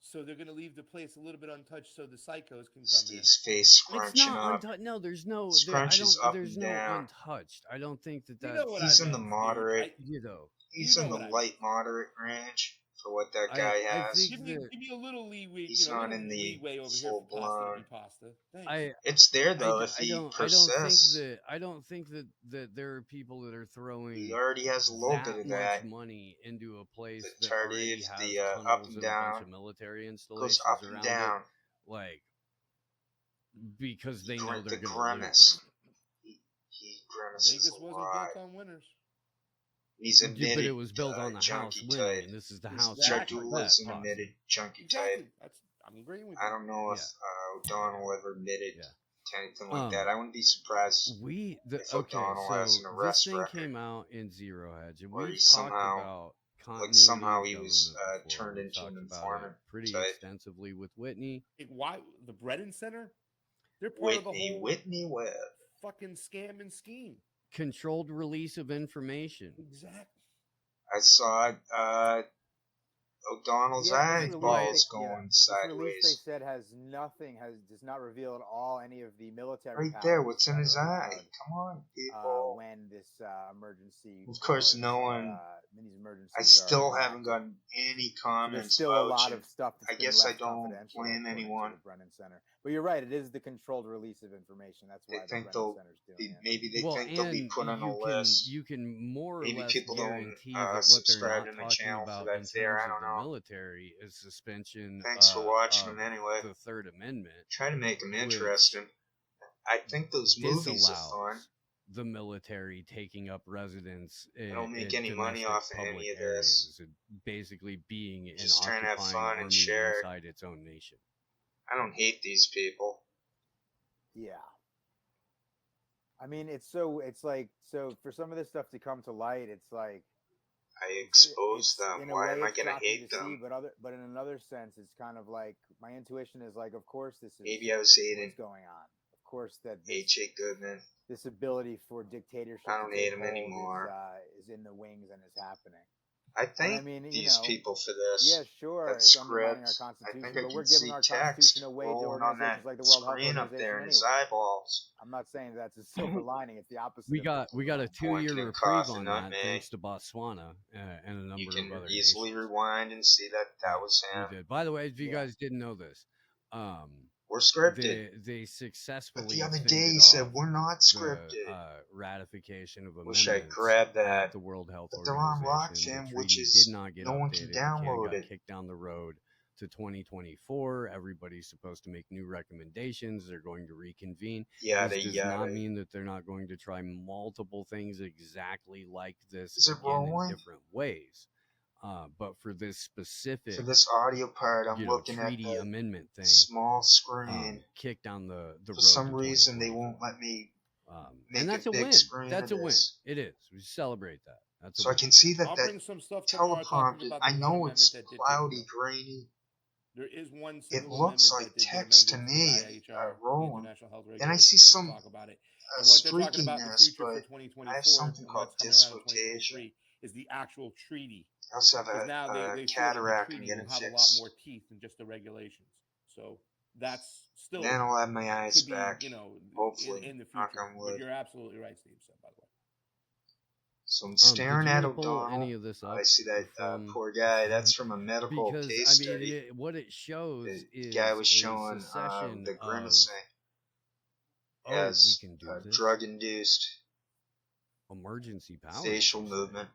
So they're going to leave the place a little bit untouched so the psychos can come Steve's face scrunching It's not up. untouched. No, there's no. Scrunches up There's and no down. untouched. I don't think that that's. You know what He's I in the meant, moderate. dude. He's in the light moderate range for what that guy has. Give me a little leeway. He's not in the leeway over here full for pasta to blown. be pasta. Thanks. It's there though if he persists. I don't think that there are people that are throwing. He already has a little bit of that. Much money into a place the that already Tardif, has the tunnels up and and down, a bunch of military installations goes up and around down. it, like because they know they're the going to grimace. He grimaces Vegas a wasn't lot. built on winners. He's admitted, but it was built on the house junkie winning, type. and this is the house. Jardula's an admitted junkie type. I'm agreeing with I you. don't know if O'Donnell ever admitted to anything like that. I wouldn't be surprised if okay, O'Donnell so has an arrest this thing record. came out in Zero Hedge, and Or we he talked somehow about continuity somehow of he was government before. turned We've into talked an about informant it pretty type. extensively with Whitney. Why the Brennan Center? They're part of the whole Whitney Webb. fucking scam and scheme. Controlled release of information. Exactly. I saw O'Donnell's eyeballs going sideways. This release, they said, does not reveal at all any of the military Right powers there, what's in that his are eye? allowed, Come on, people. when this emergency. Of course, powers, no one. these emergencies I still are haven't gotten any comments so there's still about a lot you. of stuff that's I been guess I left don't confidential, blame according to anyone. the Brennan Center. But you're right; it is the controlled release of information. That's why They the think Brennan Center's doing it. maybe they think they'll be put on a list. You can more or Maybe less people don't guarantee that what they're subscribe not to my talking channel about for that in fear. terms I of don't the know. military is suspension. Thanks for watching of them anyway. the Third Amendment. Try to make them interesting. I think those movies are fun. The military taking up residence in, I don't make in any money domestic off of public any of areas, this. and basically being an Just trying to have occupying fun and army share it. inside its own nation. I don't hate these people. Yeah. I mean, it's like for some of this stuff to come to light, it's like I expose them. Why am I gonna hate them? But in another sense, it's kind of like my intuition is like, of course, this is maybe I was hating what's going on. Of course, that H.A. Goodman. This ability for dictatorship I don't hate him anymore. Is in the wings and is happening. I thank these people for this. Yeah, sure. That it's script. Our Constitution, I think I but we're can giving see our text Constitution away to rolling on that organizations like the World Health screen Organization up there in anyway. his eyeballs. I'm not saying that's a silver lining. It's the opposite. We got a 2-year reprieve on that, thanks to Botswana and a number of other nations. You can easily rewind and see that was him. We did. By the way, if you guys didn't know this, we're scripted. They successfully. But the other day he said we're not scripted. The, ratification of wish I grabbed that. The World Health but they're on Rockfin, which is did not get no updated. one can download it. Kicked down the road to 2024. Everybody's supposed to make new recommendations. They're going to reconvene. This does not mean that they're not going to try multiple things exactly like this again in different ways. But for this specific, for this audio part, I'm looking at the amendment thing, small screen. Kick down the road. For some reason, they won't let me make and that's a big win. screen. That's a win. It is. We celebrate that. That's so I can see that I'll bring some stuff teleprompter. I know it's cloudy, grainy. There is one. It looks like text to me, rolling, and I see some streakiness, but I have something called dislocation. Is the actual treaty? I also have a cataract and get it fixed. Have a lot more teeth than just the regulations. So that's still. Then I'll have my eyes back. Hopefully, in the future. Knock on wood. But you're absolutely right, Steve. Said by the way. So I'm staring at O'Donnell. Any of this up I see that poor guy. That's from a medical case study. What it shows the is guy was showing the grimacing. Yes, we can do this. Drug-induced emergency power facial movement.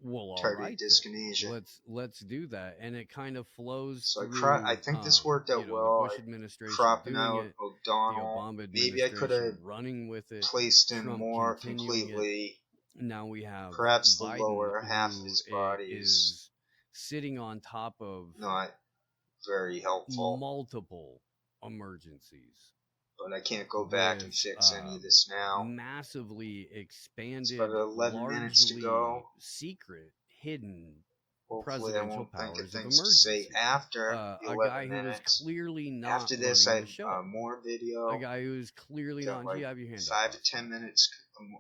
Well, target dyskinesia. Let's do that, and it kind of flows. So through, I think this worked out well. The Bush administration cropping out it, O'Donnell. Maybe I could have running with it, placed in Trump more completely. Now we have perhaps Biden, the lower half of his body is sitting on top of not very helpful. Multiple emergencies. But I can't go back and fix any of this now. Massively expanded, it's about 11 minutes to go. Secret, hidden Hopefully I won't think of things to say emergency. after the 11 a guy minutes. who is clearly not after this, I have more video. A guy who is clearly not. Like you have your hand 5 up. to 10 minutes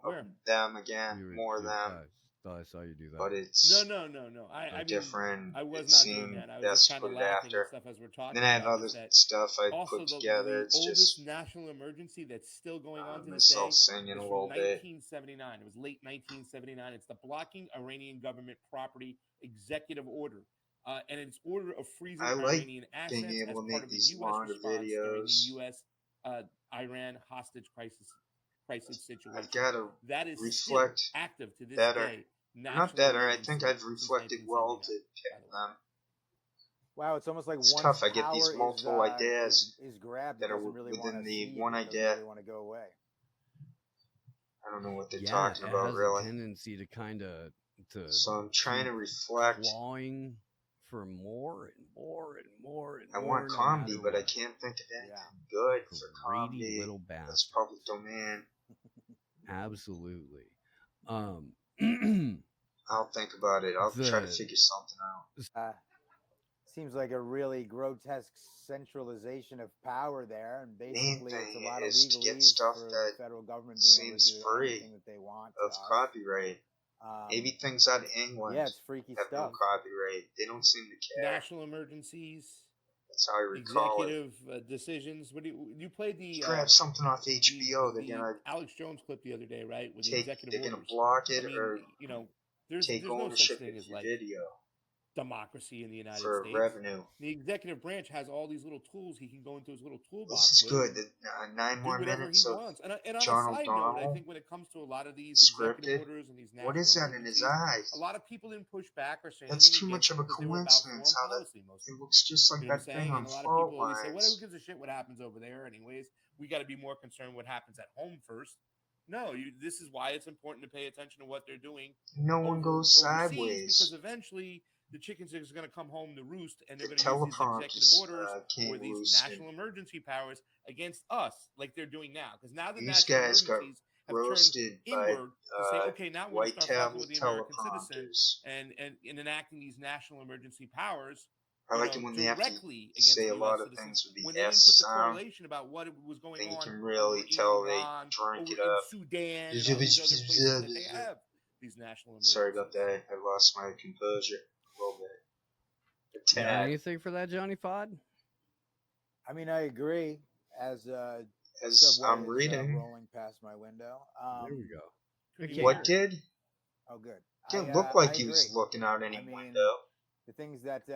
of them again, more of them. Thought I saw you do that. But it's no. I different. I was not doing that. I was best just kind put of it laughing after. and stuff as we're talking. Then I have other stuff I also put together. The it's oldest just national emergency that's still going on to this myself day. singing a little bit. 1979. It was late 1979. It's the Blocking Iranian Government Property Executive Order. And it's order of freezing Iranian assets being able to as part make of the these U.S. longer response during videos. the U.S. Iran hostage crisis situation. I've got to that is reflect still active to this better. day. Not better. I think I've reflected well to pick them. Wow, it's almost like it's tough. I get these multiple ideas is grabbed that are really within the one idea. Really want to go away. I don't know what they're talking about, has really. A tendency to kind of so I'm trying to reflect. Clawing for more and more and more and I more. want comedy, but I can't think of anything good for comedy. Little bastard. That's public domain. Absolutely. I'll think about it. I'll try to figure something out. Seems like a really grotesque centralization of power there, and Main basically it's a thing lot of is to get legalese stuff for that the federal government being able to seems do free anything that they want of to us. copyright. Maybe things out of England Yeah, it's freaky have no stuff. copyright. They don't seem to care. National emergencies, That's how I recall executive decisions. What do you played the? Grab something off HBO. They're gonna Alex Jones clip the other day, right? With the take. executive They're gonna orders. block it I mean, or you know, there's take no such ownership thing of as your like video democracy in the United for States. revenue. The executive branch has all these little tools he can go into his little toolbox. This is with good. 9 more do whatever minutes he of wants. And on John a side note, I O'Donnell think when it comes to a lot of these executive scripted. orders and these national What is that in his eyes? a lot of people didn't push back or say That's anything too much of a because they were about foreign coincidence. How that policy. Most it looks just like you know what that I'm thing saying? on And a lot of fault people always say, lines. "Whatever gives a shit what happens over there, anyways. We got to be more concerned what happens at home first." No, this is why it's important to pay attention to what they're doing. No one goes sideways because eventually the chickens are going to come home to roost, and they're the going to use these executive teleprompters orders or these national emergency powers against us, like they're doing now. Because now the these national guys got emergencies have roasted turned by inward to say, okay, now we're going white to start fucking with tablet the American citizen teleprompters. and enacting these national emergency powers. I like it when they have to say a lot of things with when the they didn't put S the sound. correlation about what was going Then you on can really over tell in they Iran, drink over it in up. Sudan, and all these other places that they have these national emergencies. Sorry about that. I lost my composure a little bit. You got anything for that, Johnny Fod? I mean, I agree. As I'm reading, rolling past my window. There we go. What did? Oh, good. Didn't look like he was looking out any window. The things that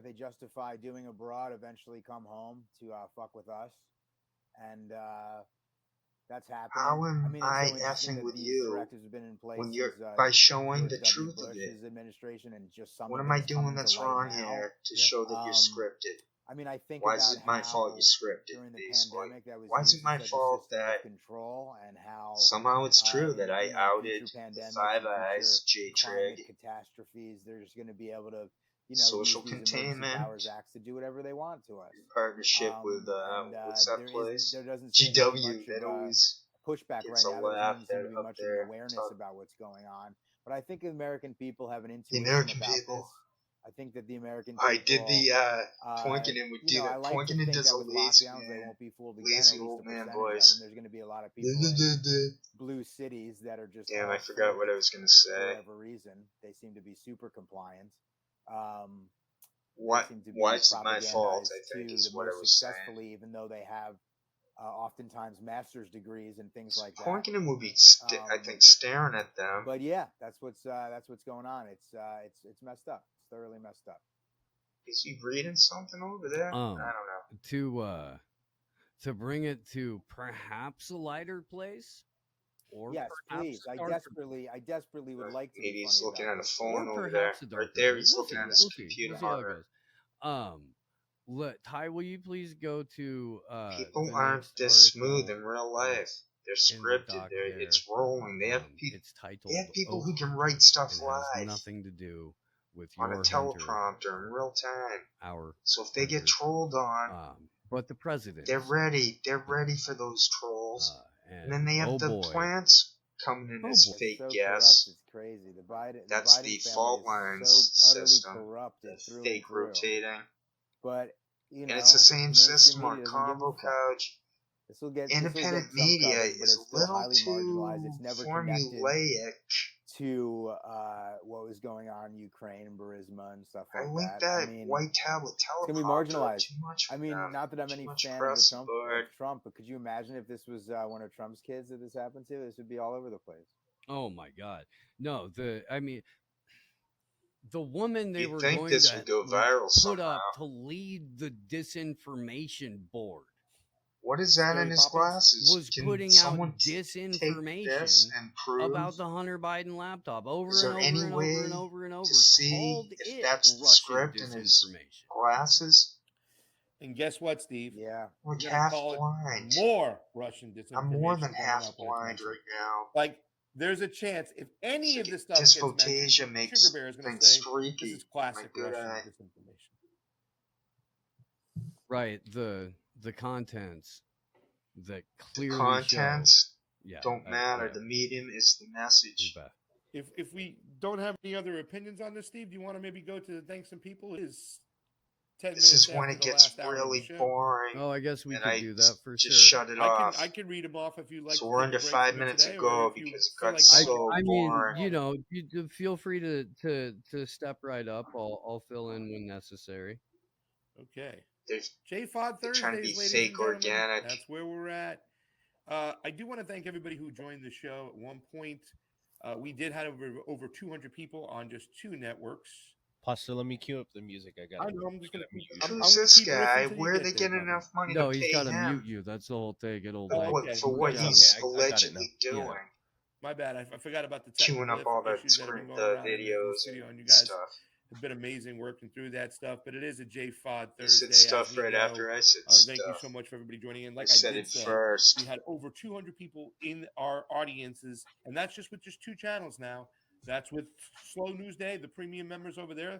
they justify doing abroad eventually come home to fuck with us, and that's happening. How am I so effing with these you directives have been in place when you're since, by showing George the W. truth of Bush's it? administration, and just some What of am I it's doing coming that's to light wrong now. here to show that you're scripted? I mean, I think why about is it my fault you scripted during the these? pandemic that was why is it my fault that control, and how somehow it's true that I outed the Five Eyes, climate J-Trig, catastrophes? They're just going to be able to, social use these containment, powers acts to do whatever they want to us. In partnership with what's that place? There doesn't seem to be GW. much That of always pushback gets right a now. There laugh doesn't seem to be up much there. of an awareness about what's going on. But I think American people have an The intuition American about people. this. I think that the American people, I did the Poinkin would do I that. like Poinkin does that a with lazy lockdowns, they man, won't be fooled again. lazy At least old a man percentage voice. of them. There's going to be a lot of people in blue cities that are just. Damn, I forgot what I was going to say. For whatever reason, they seem to be super compliant. Why is it my fault? I think is what I was successfully, even though they have oftentimes master's degrees and things like that. Poinkin would be, I think, staring at them. But yeah, that's what's going on. It's messed up. It's thoroughly messed up. Is he reading something over there? I don't know. To bring it to perhaps a lighter place, or yes, please. I desperately would like to. Maybe be he's looking at a phone over there. Right there, he's looking at his computer monitor. Ty, will you please go to people aren't this smooth in real life. They're scripted. It's rolling. They have people who can write stuff live. Nothing to do with on a teleprompter in real time. So if they get trolled on, but the president, they're ready. They're ready for those trolls. And then they have the plants coming in as fake guests. It's crazy. That's the fault lines system. Corrupted the fake rotating. But and it's the same system on Convo Couch. Independent media is a little too formulaic to what was going on in Ukraine and Burisma and stuff like that. I think that white tablet teleprompter it's gonna be marginalized. Too much for not that I'm any fan of Trump, but could you imagine if this was one of Trump's kids that this happened to? This would be all over the place. Oh my God! No, the woman they were going this to would go viral put somehow. up to lead the disinformation board. What is that in his glasses? Was putting out disinformation about the Hunter Biden laptop over and over and over. To see if that's the script in his glasses? And guess what, Steve? Yeah. Like half blind. More Russian disinformation. I'm more than half blind right now. Like, there's a chance if any of this stuff dysphotasia makes Sugar Bear is going things to say freaky. This is classic Russian disinformation. Right. The contents that clearly don't show, matter. The medium is the message. if we don't have any other opinions on this, Steve, do you want to maybe go to thank some people? It is 10 This minutes is when after it the gets last hour of the really show. boring. Oh, I guess we and could I do that for just sure. shut it off. I can read them off if you'd like. So to we're take under a break 5 from it minutes today, ago or if you because it feel got like so going. I mean, boring. you know, you feel free to step right up. I'll fill in when necessary. Okay. There's, JFOD they're trying to be Thursdays, ladies fake and gentlemen. organic. That's where we're at. I do want to thank everybody who joined the show at one point. We did have over 200 people on just 2 networks. Pasta, let me cue up the music. I know. I'm just gonna keep. I'm Who's gonna this keep guy? riffing till Where you are they get there, getting brother. enough money No, to he's pay got to mute him you. That's the whole thing. It'll Oh, like okay. for what Okay, he's I got it now. allegedly doing? Yeah. My bad. I forgot about the Queuing technical up all the issues that have been going the around in the videos studio, and you and guys stuff. have been amazing working through that stuff. But it is a JFOD You Thursday. said stuff as we right know. after I said stuff. Thank you so much for everybody joining in. Like I said did it say, first. we had over 200 people in our audiences, and that's just with just 2 channels now. That's with Slow News Day, the premium members over there.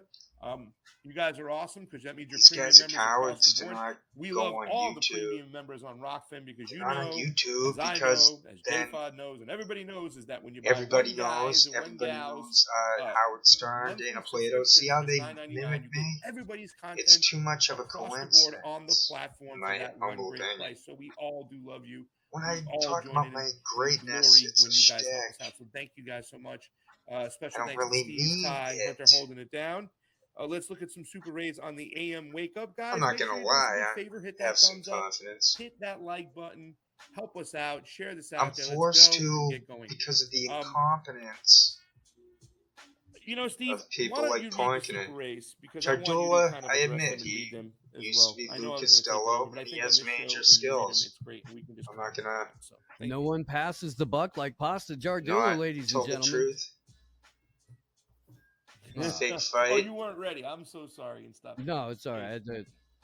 You guys are awesome because that means you're These premium guys are members across cowards the to board. not We go love on all the YouTube. premium members on Rockfin because They're you not know, on YouTube as I because know, as then JFOD knows, and everybody knows, is that when you buy everybody one guys knows. or one Everybody gals knows Howard Stern, monthly Dana Plato. See subscription how for just they $9.99, mimic you get me? everybody's It's content too much of a across the board on the coincidence, platform in for my that one humble great opinion. price. So we all do love you. When We I all talk join about in my the greatness, glory it's when a you guys help us shtick. out. So thank you guys so much. I Special don't thanks to really Steve, need Ty, and Hunter it. holding it down. Let's look at some super rays on the AM wake up, guys. I'm not Make sure gonna you do us a lie, big favor, hit I have that some thumbs up, confidence. hit that like button, help us out, share this I'm out there. Let's forced go and to get going. because of the Um, incompetence You know, Steve, of why people don't like you read the Poinkin. super rays? Because I want you to Tardula, kind of I address admit, them and read he them as used well. to be I Lou know I was going to take it over, Costello, but I and he think on has this show, major when you read them, skills. it's great, and we can just I'm not comment gonna. on it. So, thank No you. one passes the buck like Pasta Jardula, No, ladies tell and the gentlemen. truth. Fake fight. Oh, you weren't ready. I'm so sorry and stuff. No, it's all right.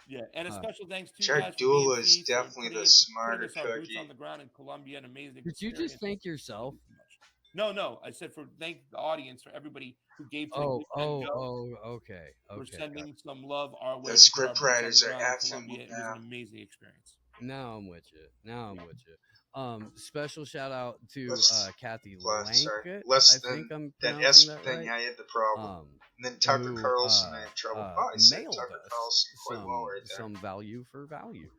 Yeah, and a special thanks to guys for Jardula is BNC for definitely putting the us smarter our boots on cookie. the ground in Colombia, an amazing Did you experience. just thank yourself? No. I said thank the audience for everybody who gave to Okay. for Okay. sending some love our way. The To put our script boots on the writers are ground in effing Colombia. It was now. an amazing experience. Now I'm with you. Special shout out to Kathy Less Lankett. I think I'm that pronouncing S that thing. right. I had the problem. And then Tucker Who, Carlson, I had trouble. I said mailed Tucker us Carlson quite well right there. some value for value.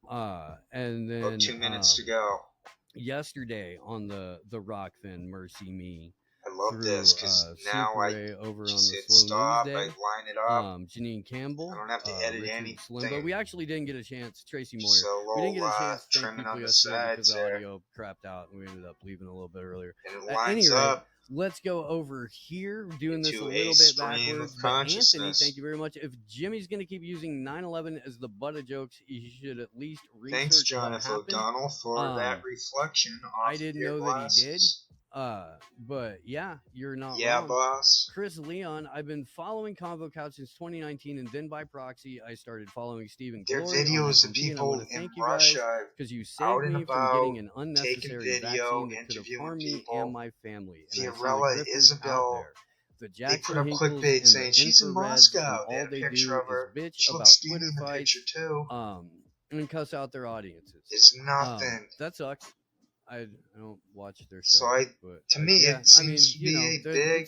And then About 2 minutes to go. Yesterday on the Rockfin Mercy Me. I love this because now Super I A over just on the hit Slow stop. News I Day. line it up. Janine Campbell. I don't have to edit Richard anything. Slimbo. We actually didn't get a chance. Tracy Moyer. Just a little We didn't get a chance to thank trimming people on the yesterday because sides the there. audio crapped out and we ended up leaving a little bit earlier. And it At lines any rate, up. let's go over here, doing this a into little a bit stream backwards. of But Anthony, consciousness. thank you very much. If Jimmy's going to keep using 9/11 as the butt of jokes, he should at least research Thanks, John what F. happened. O'Donnell, for that reflection off I didn't your know glasses. that he did. But yeah, you're not Yeah, wrong. boss. Chris Leon, I've been following Convo Couch since 2019, and then by proxy, I started following Steven Their Glory videos on of SMB, and I people want to in thank you Russia guys because you out saved and me from about, getting an taking unnecessary video, vaccine that could have interviewing harmed me people. and my family. And I've seen the Fiorella grifters out Isabel, there. The they Jackson put up Hinkles clickbait and saying the she's in infrareds, Moscow. and They all had a they picture do of her. is bitch She about looks steamy Twitter in the fights, picture too. and cuss out their audiences. It's nothing. That sucks. I don't watch their So show. To me, yeah, it seems to be a big,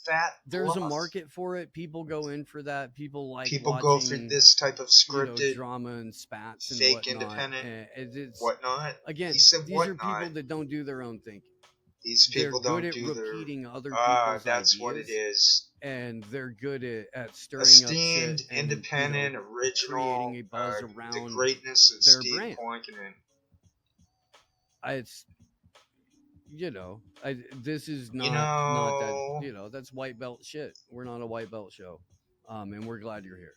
fat there's bluff. a market for it. People go in for that. People like people watching, go through this type of scripted, drama and spats and fake whatnot. independent, It's, whatnot. Again, He said these whatnot. are people that don't do their own thinking. These people they're don't good at do repeating other their. people's That's ideas, what it is. and they're good at stirring Esteemed, up shit and, independent, original, creating a buzz around the greatness of their Steve brand. Poinkin. It's this is not that that's white belt shit. We're not a white belt show, and we're glad you're here.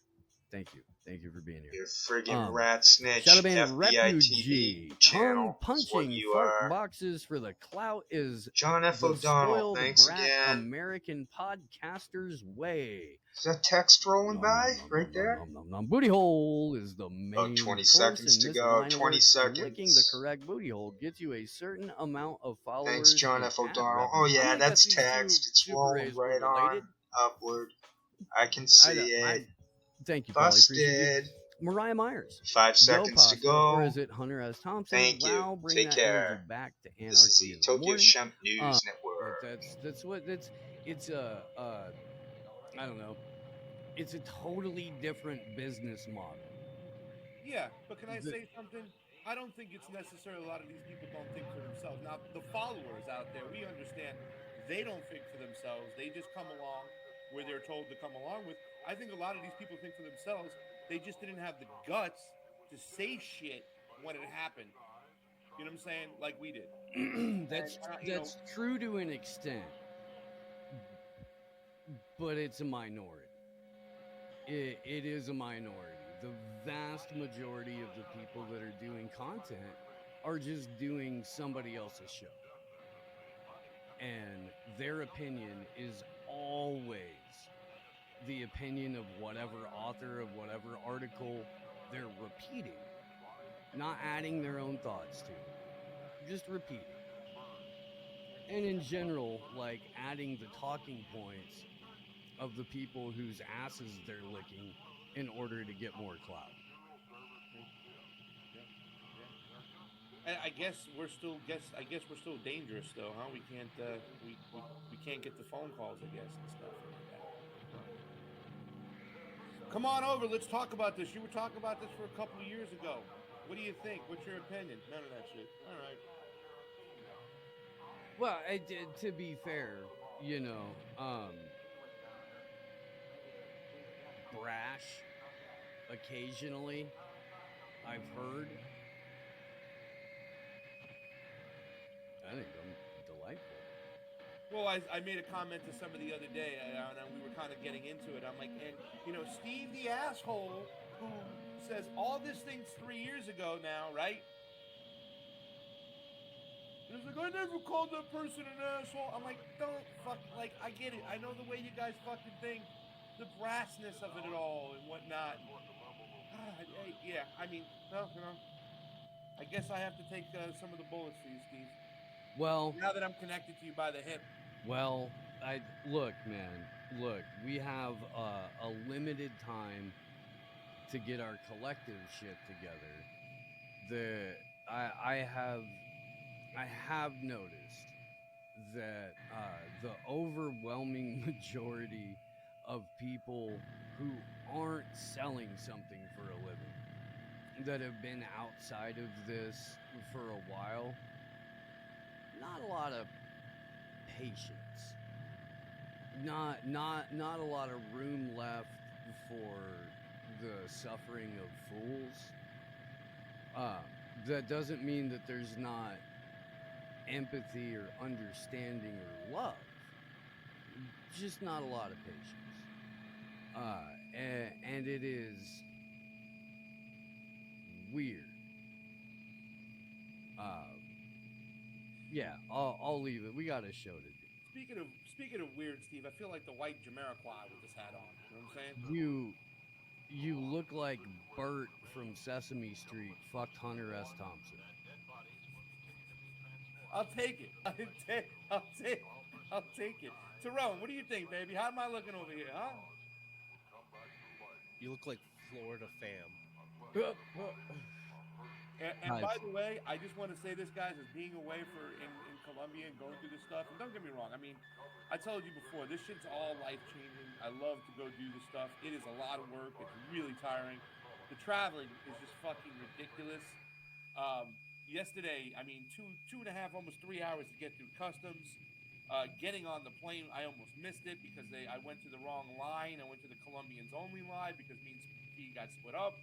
Thank you for being here. You're friggin' rat snitch. Shadowban FBI refugee, TV channel. punching fart boxes for the clout is John F. the O'Donnell. spoiled Thanks brat again. American podcasters way. Is that text rolling by right there? Booty hole is the main 20 course seconds in to this go. line 20 alert. seconds. Licking the correct booty hole gets you a certain amount of followers. Thanks, John F. and ad O'Donnell. revenue. Oh I'm yeah, gonna that's guess these text. two It's Super rolling A's were right related. on upward. I can see it. Thank you, Paulie. Appreciate you. Busted. Mariah Myers. 5 seconds to go. Or is it Hunter S. Thompson? Thank you. Wow, bring Take that care. energy back to anarchy This is the in the Tokyo morning. Shemp News Network. That's what it's a I don't know. It's a totally different business model. Yeah, but can I say something? I don't think it's necessary. A lot of these people don't think for themselves. Now, the followers out there, we understand they don't think for themselves. They just come along where they're told to come along with. I think a lot of these people think for themselves. They just didn't have the guts to say shit when it happened. You know what I'm saying? Like we did. That's true to an extent, but it's a minority. It is a minority. The vast majority of the people that are doing content are just doing somebody else's show. And their opinion is always the opinion of whatever author of whatever article they're repeating, not adding their own thoughts to it, just repeating. And in general, like adding the talking points of the people whose asses they're licking in order to get more clout. I guess we're still dangerous though, huh? We can't we can't get the phone calls, I guess, and stuff like that. Come on over, let's talk about this. You were talking about this for a couple of years ago. What do you think? What's your opinion? None of that shit. All right. Well, to be fair, you know, brash occasionally, I've heard. I think I'm delightful. Well, I made a comment to somebody the other day, and we were kind of getting into it. I'm like, and you know, Steve the asshole who says all this things 3 years ago now, right? And it's like, I never called that person an asshole. I'm like, don't fuck, like, I get it. I know the way you guys fucking think, the brassness of it all and whatnot. Yeah, I mean, no, you know, I guess I have to take some of the bullets for you, Steve. Well, now that I'm connected to you by the hip. Well, look, man. Look, we have a limited time to get our collective shit together. I have noticed that the overwhelming majority of people who aren't selling something for a living, that have been outside of this for a while, not a lot of patience. Not a lot of room left for the suffering of fools. That doesn't mean that there's not empathy or understanding or love. Just not a lot of patience. And it is weird. Yeah, I'll leave it. We got a show to do. Speaking of weird, Steve, I feel like the white Jamiroquai with this hat on. You know what I'm saying? You look like Bert from Sesame Street fucked Hunter S. Thompson. I'll take it. I'll take it. Tyrone, what do you think, baby? How am I looking over here, huh? You look like Florida fam. And by the way, I just want to say this, guys, as being away in Colombia and going through this stuff, and don't get me wrong, I mean, I told you before, this shit's all life-changing. I love to go do this stuff. It is a lot of work. It's really tiring. The traveling is just fucking ridiculous. Yesterday, I mean, two and a half, almost 3 hours to get through customs. Getting on the plane, I almost missed it because I went to the wrong line. I went to the Colombians only line because me and P got split up.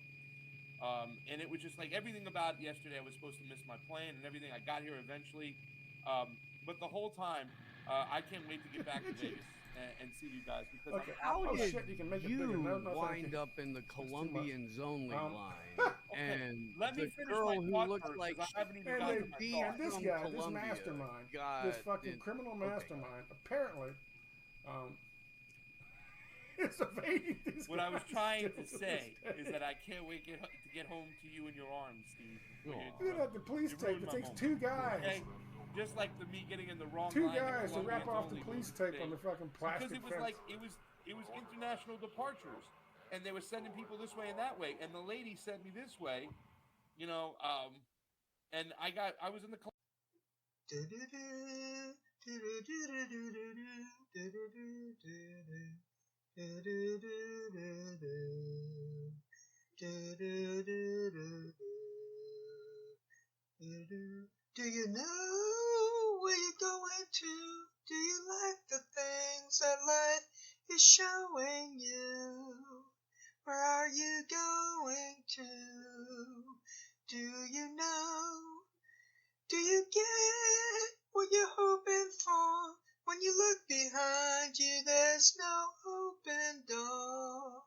And it was just like everything about yesterday. I was supposed to miss my plane and everything. I got here eventually. But the whole time, I can't wait to get back to Vegas and see you guys. Because how did you wind up in the Colombians only line? And let me finish my who looks like this mastermind, this fucking criminal mastermind, apparently, is evading these. What I was trying to say is that I can't wait to get home to you in your arms, Steve. Look at the police tape. It takes two guys. Okay? Just like me getting in the wrong two line. 2 guys to wrap off the police tape on the fucking plastic fence. Because it was international departures, and they were sending people this way and that way, and the lady sent me this way, you know, and I was in the. Do you know where you're going to? Do you like the things that life is showing you? Where are you going to? Do you know? Do you get what you're hoping for? When you look behind you, there's no open door.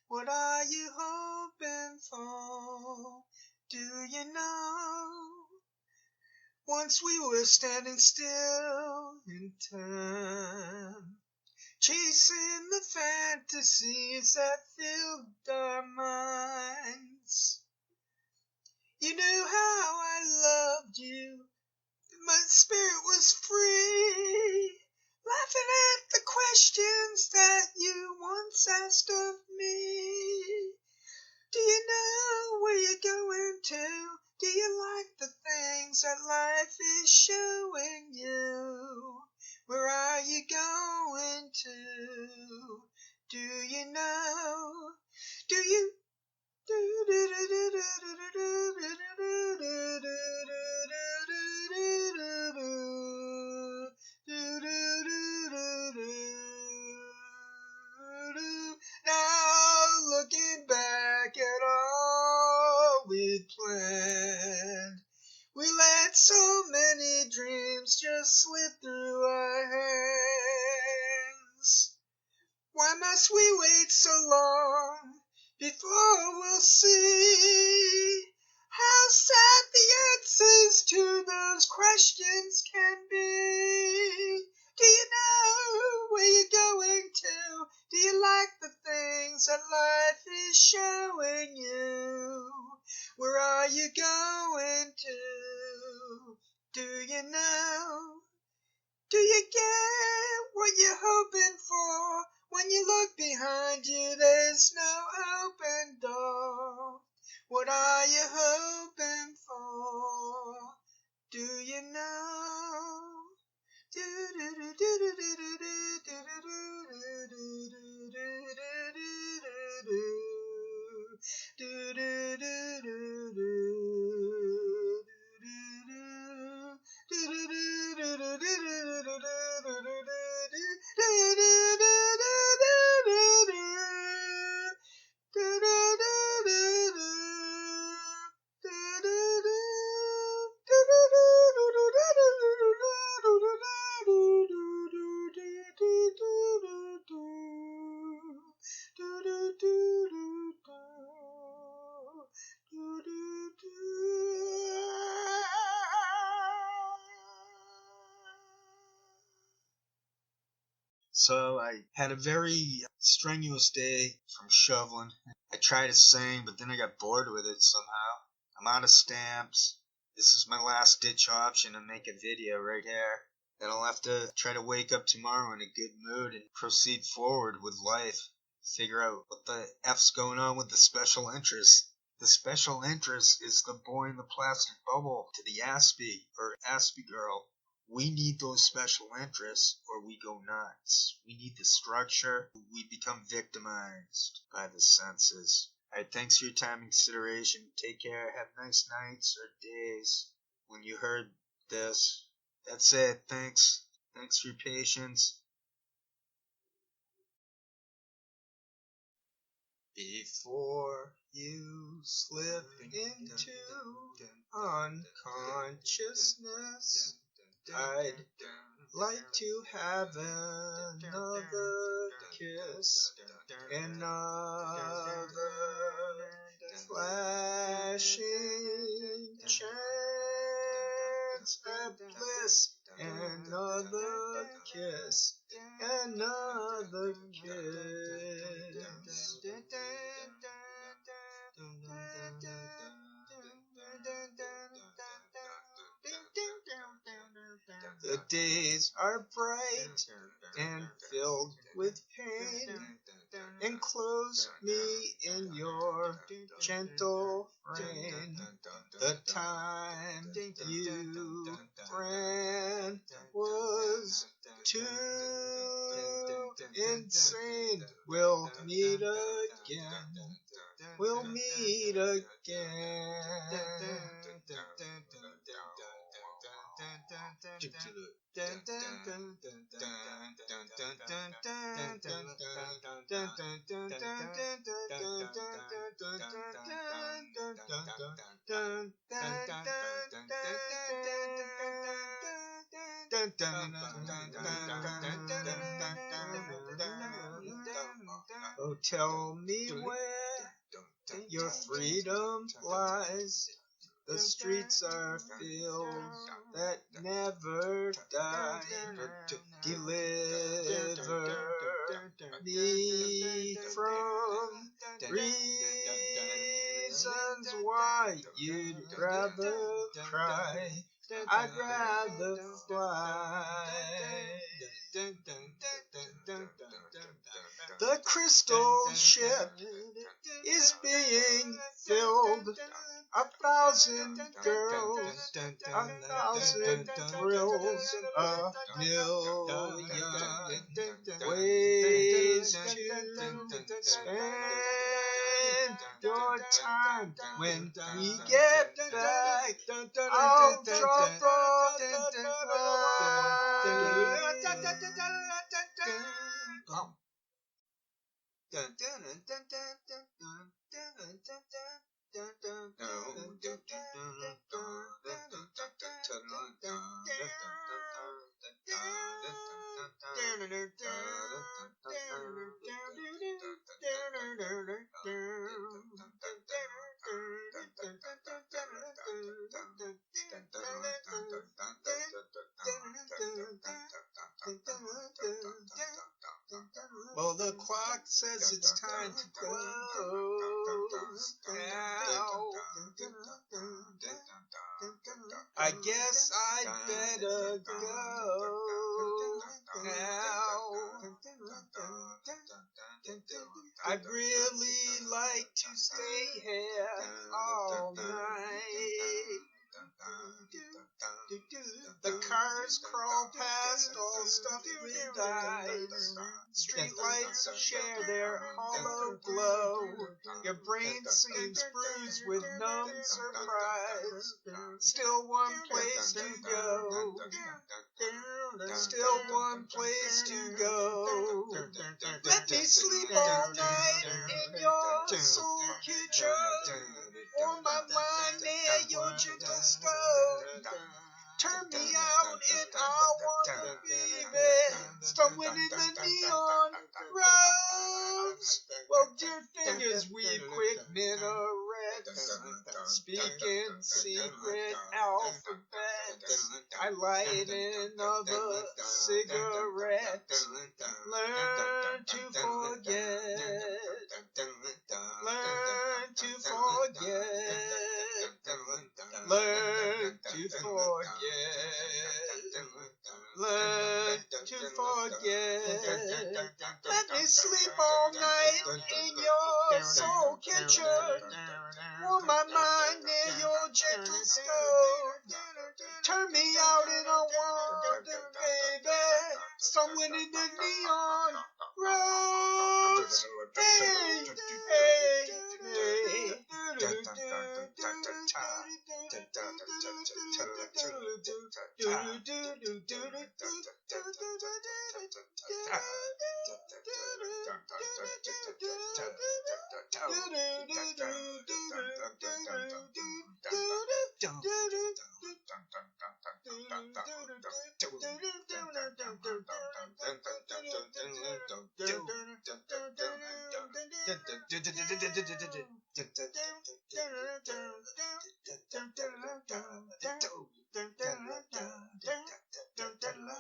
What are you hoping for? Do you know? Once we were standing still in time, chasing the fantasies that filled our minds. You knew how I loved you, my spirit was free, laughing at the questions that you once asked of me. Do you know where you're going to? Do you like the things that life is showing you? Where are you going to? Do you know? Do you? Now looking back at all we planned, we let so many dreams just slip through our hands. Why must we wait so long before we'll see how sad the answers to those questions can be? Do you know where you're going to? Do you like the things that life is showing you? Where are you going to? Do you know? Do you get what you're hoping for? When you look behind you, there's no open door. What are you hoping for? Do you know? So I had a very strenuous day from shoveling. I tried to sing, but then I got bored with it somehow. I'm out of stamps. This is my last ditch option to make a video right here. Then I'll have to try to wake up tomorrow in a good mood and proceed forward with life. Figure out what the F's going on with the special interest. The special interest is the boy in the plastic bubble to the Aspie or Aspie girl. We need those special interests or we go nuts. We need the structure. We become victimized by the senses. Alright, thanks for your time and consideration. Take care. Have nice nights or days when you heard this. That's it. Thanks. Thanks for your patience. Before you slip into unconsciousness, I'd like to have another kiss, another flashing chance at bliss, another kiss, another kiss. The days are bright and filled with pain. Enclose me in your gentle rain. The time you ran was insane. We'll meet again. We'll meet again. Oh, tell me where your freedom lies. The streets are fields that never die. Deliver me from reasons why you'd rather cry. I'd rather fly. The crystal ship is being filled. 1,000 girls, 1,000 thrills, 1,000,000 ways to spend your time. When we get back, I'll drop off the Well, the clock says it's time to close now. I guess I'd better go now. I'd really like to stay here all night. The cars crawl past all stuffed with dice. Streetlights share their hollow glow. Your brain seems bruised with numb surprise. Still one place to go. Still one place to go. Let me sleep all night in your soul kitchen. Warm my mind near your gentle stove. Turn me out and I wanna be there. Stumbling in the neon roads. Well, dear fingers weave quick minarets. Speaking secret alphabets. I light another cigarette. Learn to forget. Learn to forget. Learn to forget. Learn to forget. Let me sleep all night in your soul kitchen. Warm my mind near your gentle stove. Turn me out in a wonder, baby. Stumbling in the neon roads. Hey, hey, hey.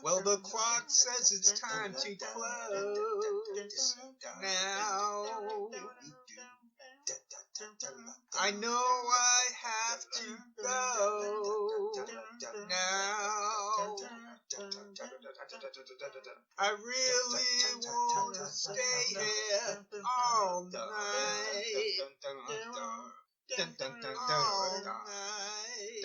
Well, the clock says it's time to close now. I know I have to go now. I really want to stay here all night. All night.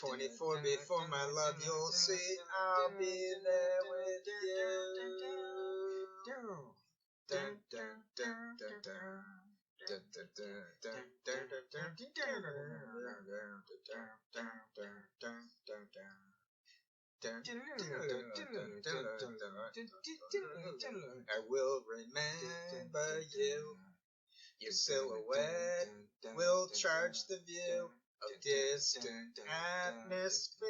24 before my love, you'll see I'll be there with I will remember you. Your silhouette will charge the view of distant atmosphere.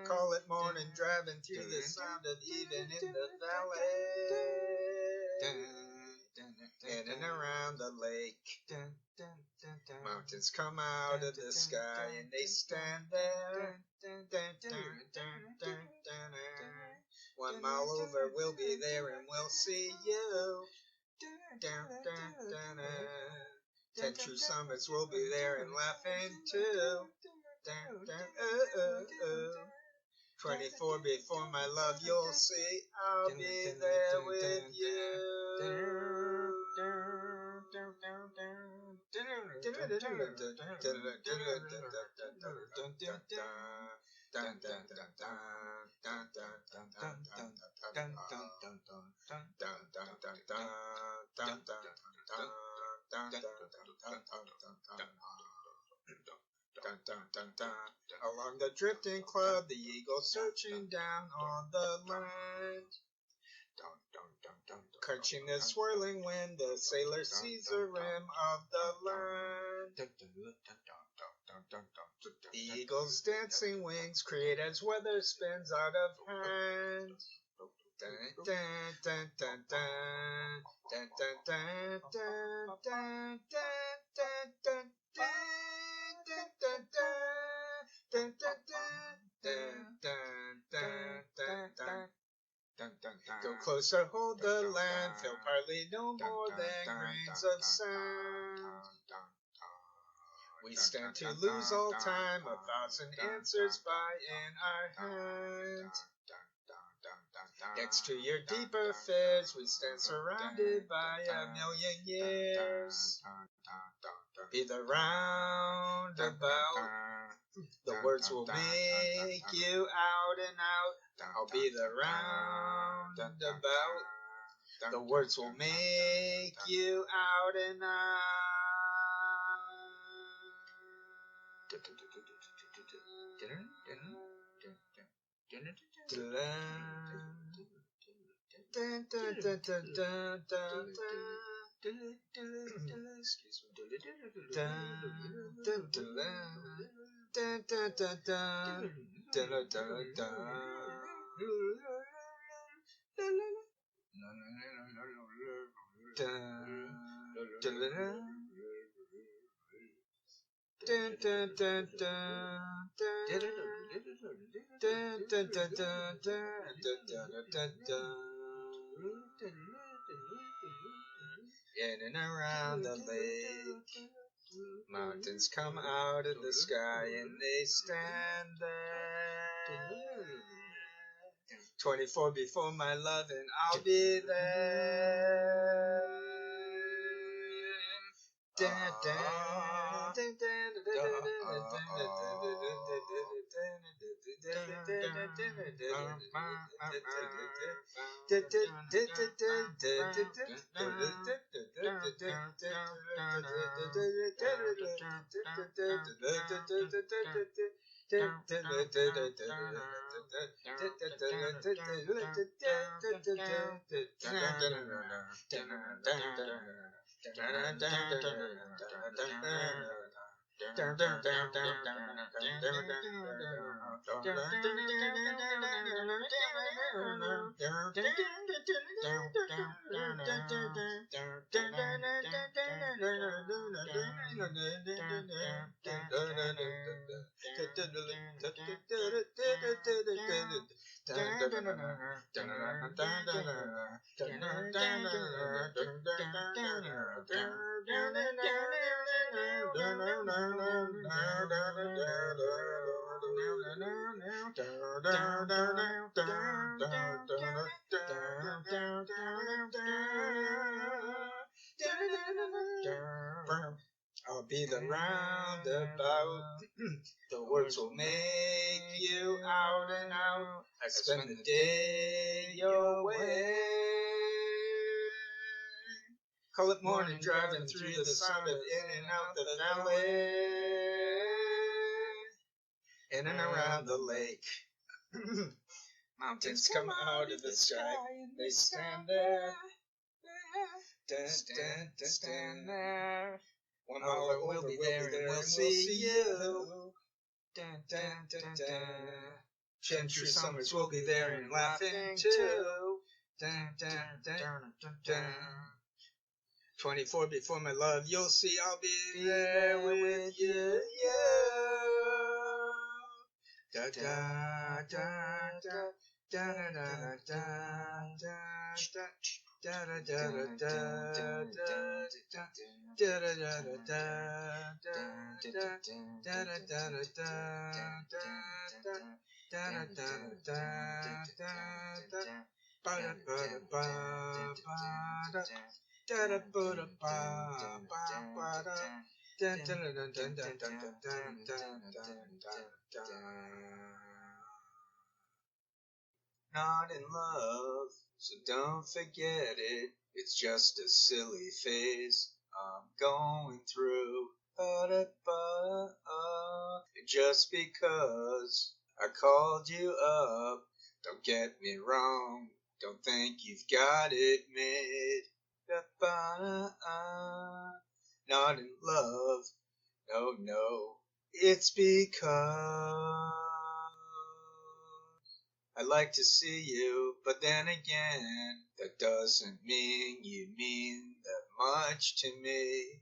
Call it morning, driving through the sound of even in the valley. In and around the lake, mountains come out of the sky and they stand there. 1 mile over, we'll be there and we'll see you. 10 true summits, we'll be there and laughing too. 24 before my love, you'll see I'll be there with you. Along the drifting club, the eagle searching down on the land. Catching the swirling wind, the sailor sees the rim of the land. The eagle's dancing wings create as weather spins out of hand. Go closer, hold the land, feel partly no more than grains of sand. We stand to lose all time, 1,000 answers by in our hand. Next to your deeper fears, we stand surrounded by 1,000,000 years. Be the roundabout, the words will make you out and out. I'll be the roundabout, the words will make you out and out. In and around the lake, mountains come out of the sky and they stand there. 24 before my love and I'll be there. I'll be the roundabout. The words will make you out and out. I spend the day your way. Call it morning, driving through the sound of in and out the valley. In and around the lake. Mountains come out of the sky and they stand there. Stand there. 1 hour we'll be there and we'll see you. True summers we'll be there and laughing too. 24 before my love, you'll see I'll be there with you. Da da da da da da da da da. Da da da da da da da da Not in love, so don't forget it. It's just a silly phase I'm going through. Just because I called you up, don't get me wrong. Don't think you've got it made. Not in love, no. It's because I like to see you, but then again, that doesn't mean you mean that much to me.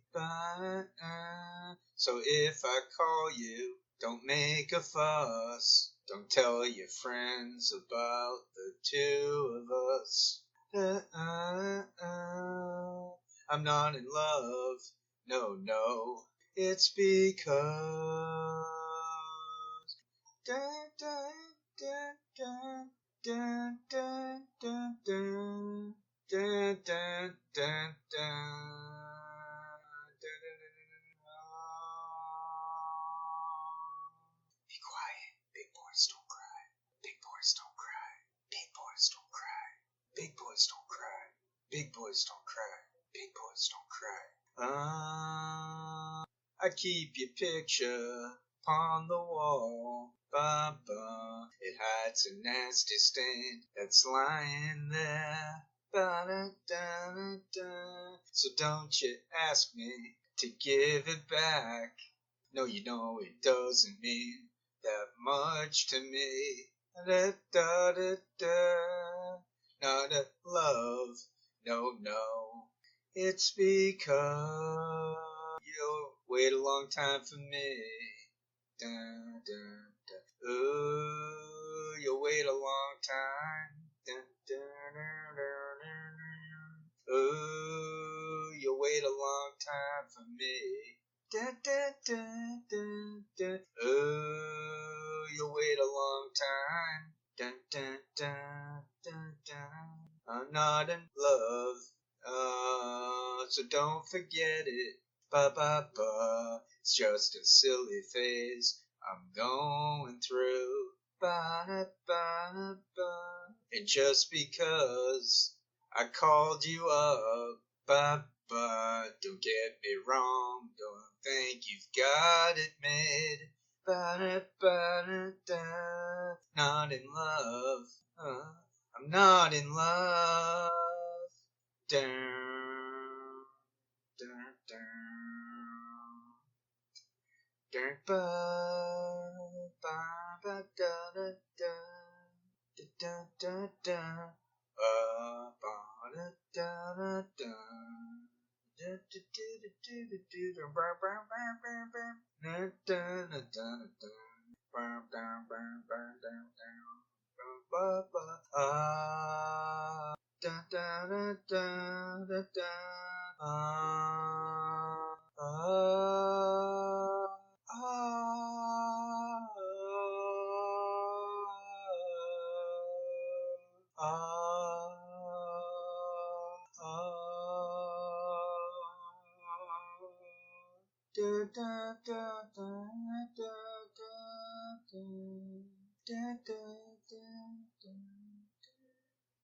So if I call you, don't make a fuss. Don't tell your friends about the two of us. I'm not in love, no. It's because Be quiet. Big boys don't cry. Big boys don't cry. Big boys don't cry. Big boys don't cry. Big boys don't cry. Big boys don't cry. I keep your picture upon the wall. It hides a nasty stain that's lying there. So don't you ask me to give it back. No, you know it doesn't mean that much to me. Not a love, no. It's because you'll wait a long time for me. Ooh, you'll wait a long time. Ooh, you'll wait a long time for me. Ooh, you'll wait a long time. I'm not in love, so don't forget it. It's just a silly phase I'm going through. And just because I called you up, don't get me wrong, don't think you've got it made. Not in love, I'm not in love. Da, da, da, da, da, da, da, da, da, da, da.